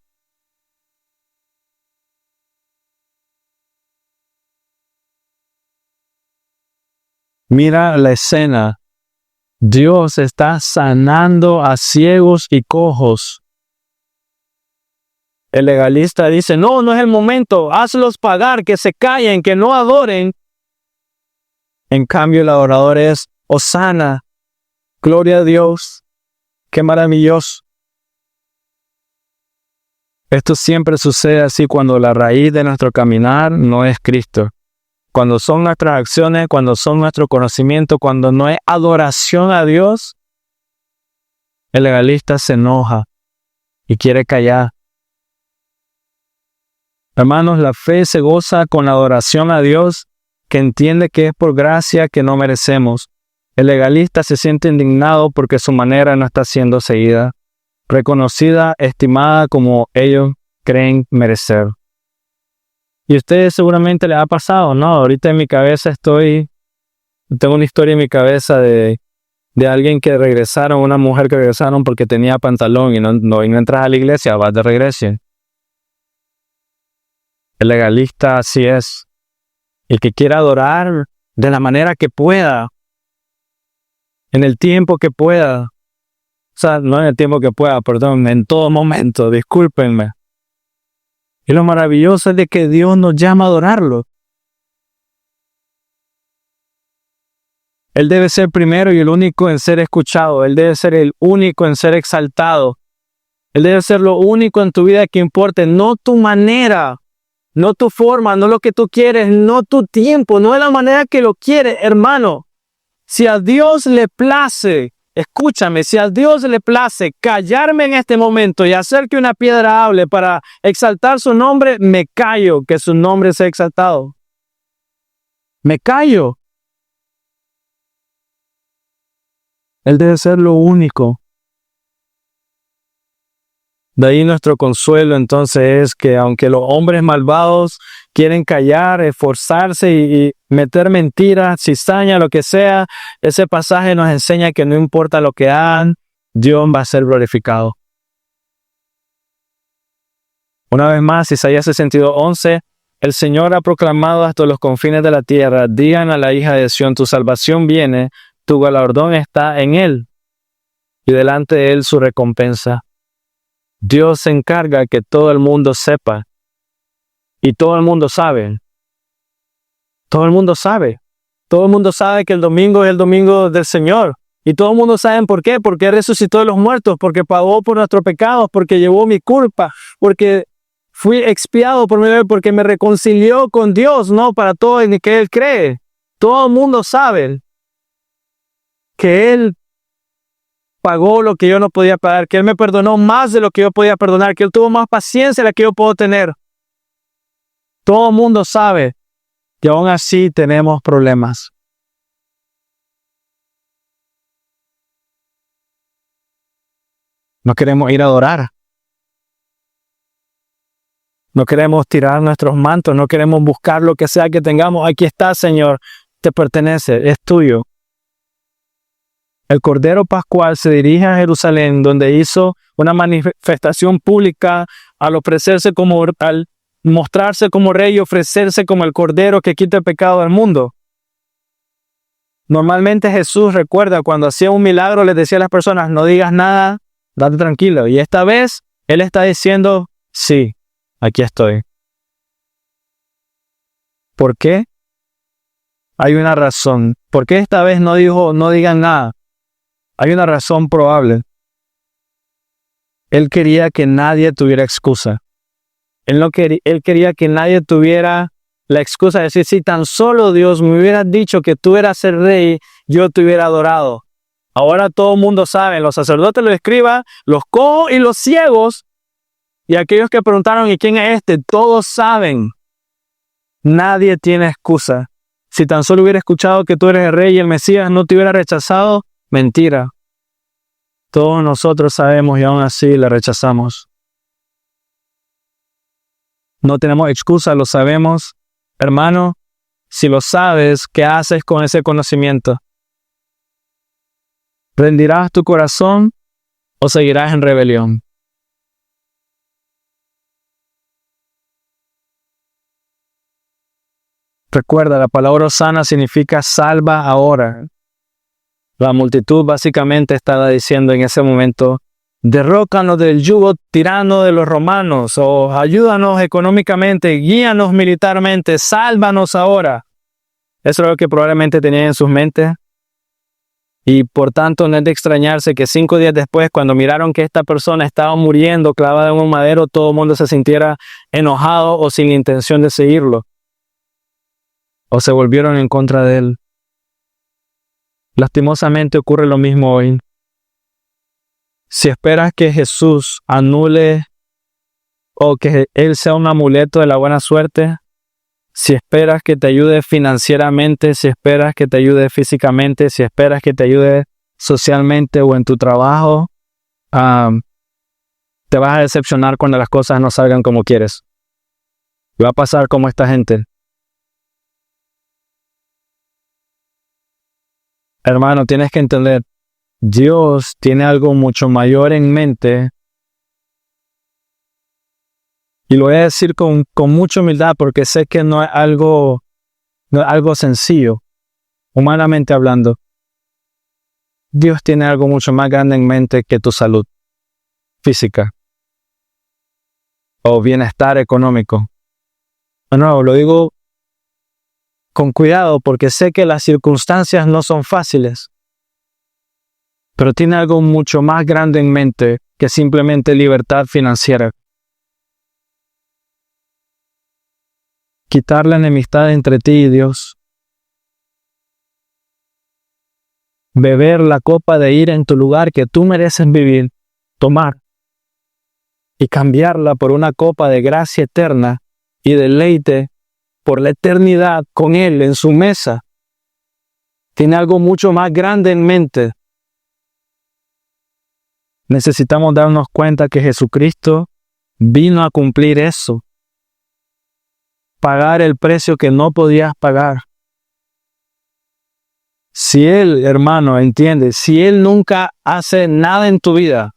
Mira la escena. Dios está sanando a ciegos y cojos. El legalista dice, no, no es el momento, hazlos pagar, que se callen, que no adoren. En cambio, el adorador es, Hosana, gloria a Dios, qué maravilloso. Esto siempre sucede así cuando la raíz de nuestro caminar no es Cristo. Cuando son nuestras acciones, cuando son nuestro conocimiento, cuando no es adoración a Dios, el legalista se enoja y quiere callar. Hermanos, la fe se goza con la adoración a Dios, que entiende que es por gracia que no merecemos. El legalista se siente indignado porque su manera no está siendo seguida, reconocida, estimada como ellos creen merecer. Y a ustedes seguramente les ha pasado, ¿no? Ahorita en mi cabeza tengo una historia en mi cabeza de alguien que regresaron, una mujer que regresaron porque tenía pantalón y no entras a la iglesia, vas de regreso. El legalista así es. El que quiera adorar de la manera que pueda, en el tiempo que pueda. O sea, no en el tiempo que pueda, perdón, en todo momento, discúlpenme. Y lo maravilloso es de que Dios nos llama a adorarlo. Él debe ser primero y el único en ser escuchado. Él debe ser el único en ser exaltado. Él debe ser lo único en tu vida que importe, no tu manera. No tu forma, no lo que tú quieres, no tu tiempo, no de la manera que lo quieres, hermano. Si a Dios le place, escúchame, si a Dios le place callarme en este momento y hacer que una piedra hable para exaltar su nombre, me callo que su nombre sea exaltado. Me callo. Él debe ser lo único. De ahí nuestro consuelo entonces es que aunque los hombres malvados quieren callar, esforzarse y meter mentiras, cizaña, lo que sea, ese pasaje nos enseña que no importa lo que hagan, Dios va a ser glorificado. Una vez más, Isaías 62:11, el Señor ha proclamado hasta los confines de la tierra, digan a la hija de Sión, tu salvación viene, tu galardón está en Él, y delante de Él su recompensa. Dios se encarga que todo el mundo sepa. Y todo el mundo sabe. Todo el mundo sabe. Todo el mundo sabe que el domingo es el domingo del Señor. Y todo el mundo sabe por qué. Porque resucitó de los muertos. Porque pagó por nuestros pecados. Porque llevó mi culpa. Porque fui expiado por mi vida. Porque me reconcilió con Dios. No para todo en que Él cree. Todo el mundo sabe que Él pagó lo que yo no podía pagar, que Él me perdonó más de lo que yo podía perdonar, que Él tuvo más paciencia de la que yo puedo tener. Todo el mundo sabe que aún así tenemos problemas. No queremos ir a adorar. No queremos tirar nuestros mantos, no queremos buscar lo que sea que tengamos. Aquí está, Señor, te pertenece, es tuyo. El Cordero Pascual se dirige a Jerusalén, donde hizo una manifestación pública al ofrecerse al mostrarse como rey y ofrecerse como el Cordero que quita el pecado del mundo. Normalmente Jesús, recuerda, cuando hacía un milagro, les decía a las personas, no digas nada, date tranquilo. Y esta vez, Él está diciendo, sí, aquí estoy. ¿Por qué? Hay una razón. ¿Por qué esta vez no dijo, no digan nada? Hay una razón probable. Él quería que nadie tuviera excusa. Él quería que nadie tuviera la excusa de decir, si tan solo Dios me hubiera dicho que tú eras el rey, yo te hubiera adorado. Ahora todo el mundo sabe, los sacerdotes, los escribas, los cojos y los ciegos, y aquellos que preguntaron, ¿y quién es este? Todos saben. Nadie tiene excusa. Si tan solo hubiera escuchado que tú eres el rey y el Mesías no te hubiera rechazado, mentira. Todos nosotros sabemos y aún así le rechazamos. No tenemos excusa, lo sabemos. Hermano, si lo sabes, ¿qué haces con ese conocimiento? ¿Rendirás tu corazón o seguirás en rebelión? Recuerda, la palabra Hosana significa salva ahora. La multitud básicamente estaba diciendo en ese momento, derrócanos del yugo tirano de los romanos, o ayúdanos económicamente, guíanos militarmente, sálvanos ahora. Eso es lo que probablemente tenían en sus mentes. Y por tanto no es de extrañarse que 5 días después, cuando miraron que esta persona estaba muriendo clavada en un madero, todo el mundo se sintiera enojado o sin intención de seguirlo. O se volvieron en contra de él. Lastimosamente ocurre lo mismo hoy. Si esperas que Jesús anule o que Él sea un amuleto de la buena suerte, si esperas que te ayude financieramente, si esperas que te ayude físicamente, si esperas que te ayude socialmente o en tu trabajo, te vas a decepcionar cuando las cosas no salgan como quieres. Va a pasar como esta gente. Hermano, tienes que entender, Dios tiene algo mucho mayor en mente. Y lo voy a decir con mucha humildad porque sé que no es algo sencillo, humanamente hablando. Dios tiene algo mucho más grande en mente que tu salud física o bienestar económico. No, lo digo con cuidado porque sé que las circunstancias no son fáciles, pero tiene algo mucho más grande en mente que simplemente libertad financiera. Quitar la enemistad entre ti y Dios. Beber la copa de ira en tu lugar que tú mereces vivir, tomar, y cambiarla por una copa de gracia eterna y deleite por la eternidad con Él en su mesa. Tiene algo mucho más grande en mente. Necesitamos darnos cuenta que Jesucristo vino a cumplir eso. Pagar el precio que no podías pagar. Si Él, hermano, entiende, si Él nunca hace nada en tu vida,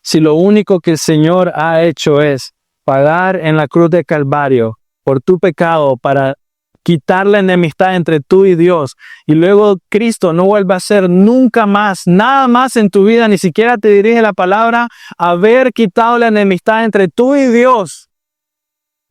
si lo único que el Señor ha hecho es pagar en la cruz de Calvario por tu pecado para quitar la enemistad entre tú y Dios, y luego Cristo no vuelve a hacer nunca más, nada más en tu vida, ni siquiera te dirige la palabra, haber quitado la enemistad entre tú y Dios,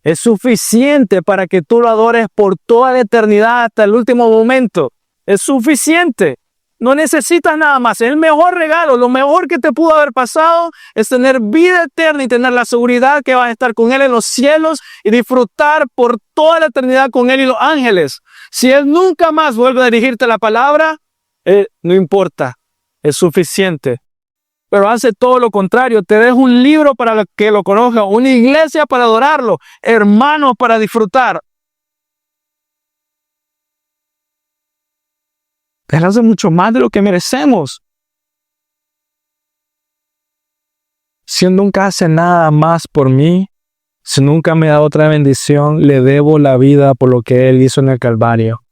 es suficiente para que tú lo adores por toda la eternidad hasta el último momento. Es suficiente. No necesitas nada más. El mejor regalo, lo mejor que te pudo haber pasado es tener vida eterna y tener la seguridad que vas a estar con Él en los cielos y disfrutar por toda la eternidad con Él y los ángeles. Si Él nunca más vuelve a dirigirte la palabra, no importa. Es suficiente. Pero hace todo lo contrario. Te deja un libro para que lo conozca, una iglesia para adorarlo, hermanos para disfrutar. Él hace mucho más de lo que merecemos. Si Él nunca hace nada más por mí, si nunca me da otra bendición, le debo la vida por lo que Él hizo en el Calvario.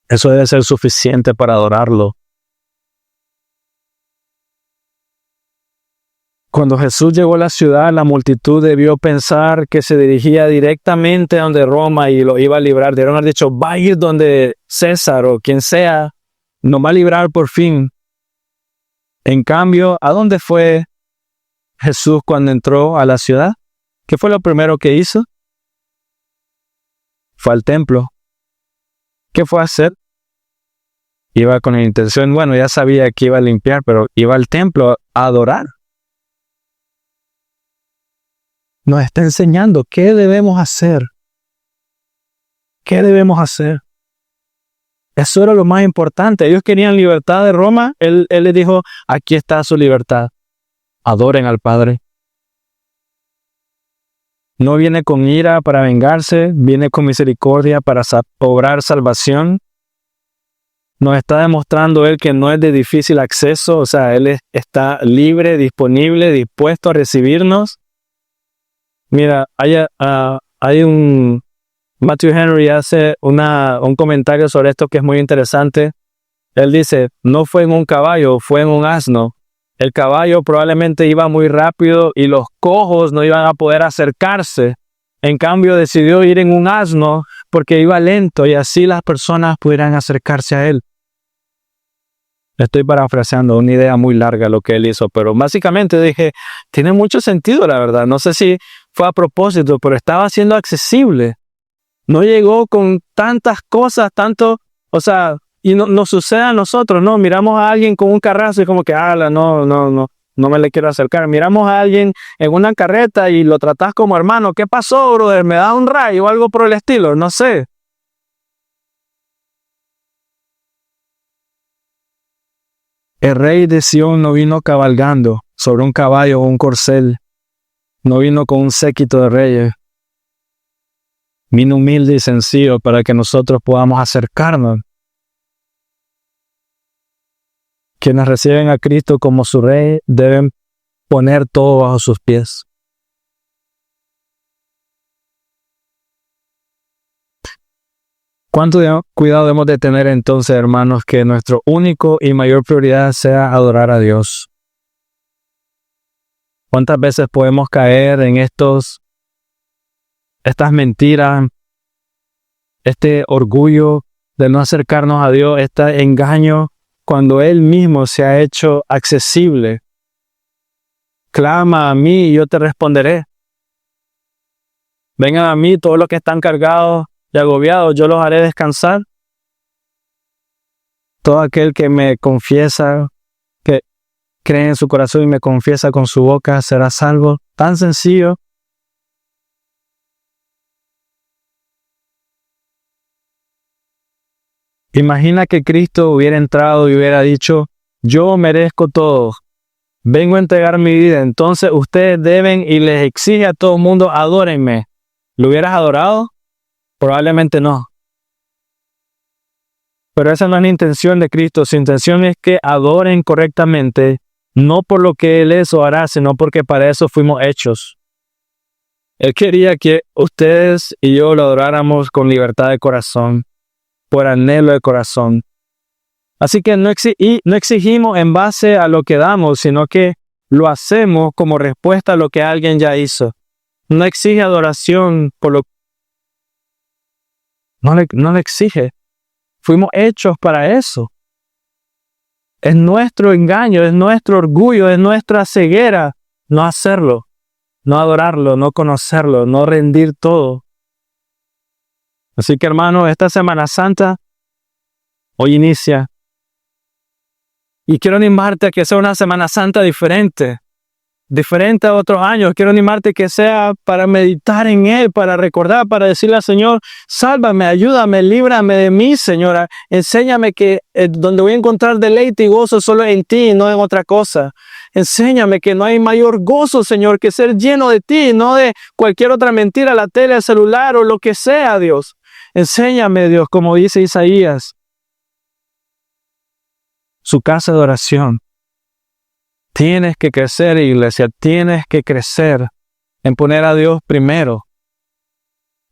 Eso debe ser suficiente para adorarlo. Cuando Jesús llegó a la ciudad, la multitud debió pensar que se dirigía directamente a donde Roma y lo iba a librar. Debieron haber dicho, va a ir donde César o quien sea, nos va a librar por fin. En cambio, ¿a dónde fue Jesús cuando entró a la ciudad? ¿Qué fue lo primero que hizo? Fue al templo. ¿Qué fue a hacer? Iba con la intención, bueno, ya sabía que iba a limpiar, pero iba al templo a adorar. Nos está enseñando qué debemos hacer. ¿Qué debemos hacer? Eso era lo más importante. Ellos querían libertad de Roma. Él les dijo, aquí está su libertad. Adoren al Padre. No viene con ira para vengarse, viene con misericordia para obrar salvación. Nos está demostrando Él que no es de difícil acceso, o sea, Él está libre, disponible, dispuesto a recibirnos. Mira, hay un... Matthew Henry hace un comentario sobre esto que es muy interesante. Él dice, no fue en un caballo, fue en un asno. El caballo probablemente iba muy rápido y los cojos no iban a poder acercarse. En cambio, decidió ir en un asno porque iba lento y así las personas pudieran acercarse a él. Estoy parafraseando una idea muy larga lo que él hizo, pero básicamente dije, tiene mucho sentido la verdad. No sé si fue a propósito, pero estaba siendo accesible. No llegó con tantas cosas, y nos sucede a nosotros, ¿no? Miramos a alguien con un carrazo y como que, no me le quiero acercar. Miramos a alguien en una carreta y lo tratás como hermano. ¿Qué pasó, brother? ¿Me da un rayo o algo por el estilo? No sé. El rey de Sión no vino cabalgando sobre un caballo o un corcel. No vino con un séquito de reyes. Vino humilde y sencillo para que nosotros podamos acercarnos. Quienes reciben a Cristo como su Rey deben poner todo bajo sus pies. ¿Cuánto cuidado debemos de tener entonces, hermanos, que nuestro único y mayor prioridad sea adorar a Dios? ¿Cuántas veces podemos caer en estas mentiras, este orgullo de no acercarnos a Dios, este engaño, cuando Él mismo se ha hecho accesible? Clama a mí y yo te responderé. Vengan a mí todos los que están cargados y agobiados, yo los haré descansar. Todo aquel que me confiesa, que cree en su corazón y me confiesa con su boca, será salvo. Tan sencillo. Imagina que Cristo hubiera entrado y hubiera dicho, yo merezco todo, vengo a entregar mi vida, entonces ustedes deben y les exige a todo el mundo, adórenme. ¿Lo hubieras adorado? Probablemente no. Pero esa no es la intención de Cristo. Su intención es que adoren correctamente, no por lo que Él es o hará, sino porque para eso fuimos hechos. Él quería que ustedes y yo lo adoráramos con libertad de corazón, por anhelo de corazón. Así que no exigimos en base a lo que damos, sino que lo hacemos como respuesta a lo que alguien ya hizo. No exige adoración por lo no le exige. Fuimos hechos para eso. Es nuestro engaño, es nuestro orgullo, es nuestra ceguera no hacerlo, no adorarlo, no conocerlo, no rendir todo. Así que, hermano, esta Semana Santa hoy inicia. Y quiero animarte a que sea una Semana Santa diferente a otros años. Quiero animarte que sea para meditar en Él, para recordar, para decirle al Señor, sálvame, ayúdame, líbrame de mí, Señora. Enséñame que donde voy a encontrar deleite y gozo solo en ti y no en otra cosa. Enséñame que no hay mayor gozo, Señor, que ser lleno de ti, no de cualquier otra mentira, la tele, el celular o lo que sea, Dios. Enséñame, Dios, como dice Isaías, su casa de oración. Tienes que crecer, iglesia. Tienes que crecer en poner a Dios primero.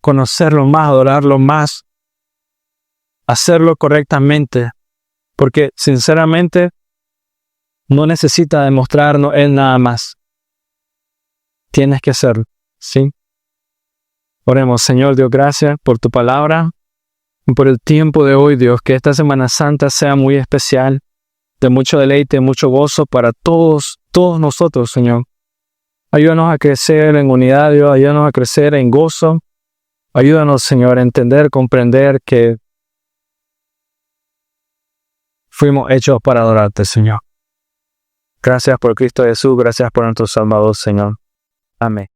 Conocerlo más, adorarlo más. Hacerlo correctamente. Porque sinceramente no necesita demostrarnos Él nada más. Tienes que hacerlo. ¿Sí? Oremos, Señor Dios, gracias por tu palabra y por el tiempo de hoy, Dios. Que esta Semana Santa sea muy especial, de mucho deleite, mucho gozo para todos nosotros, Señor. Ayúdanos a crecer en unidad, Dios. Ayúdanos a crecer en gozo. Ayúdanos, Señor, a entender, comprender que fuimos hechos para adorarte, Señor. Gracias por Cristo Jesús. Gracias por nuestro Salvador, Señor. Amén.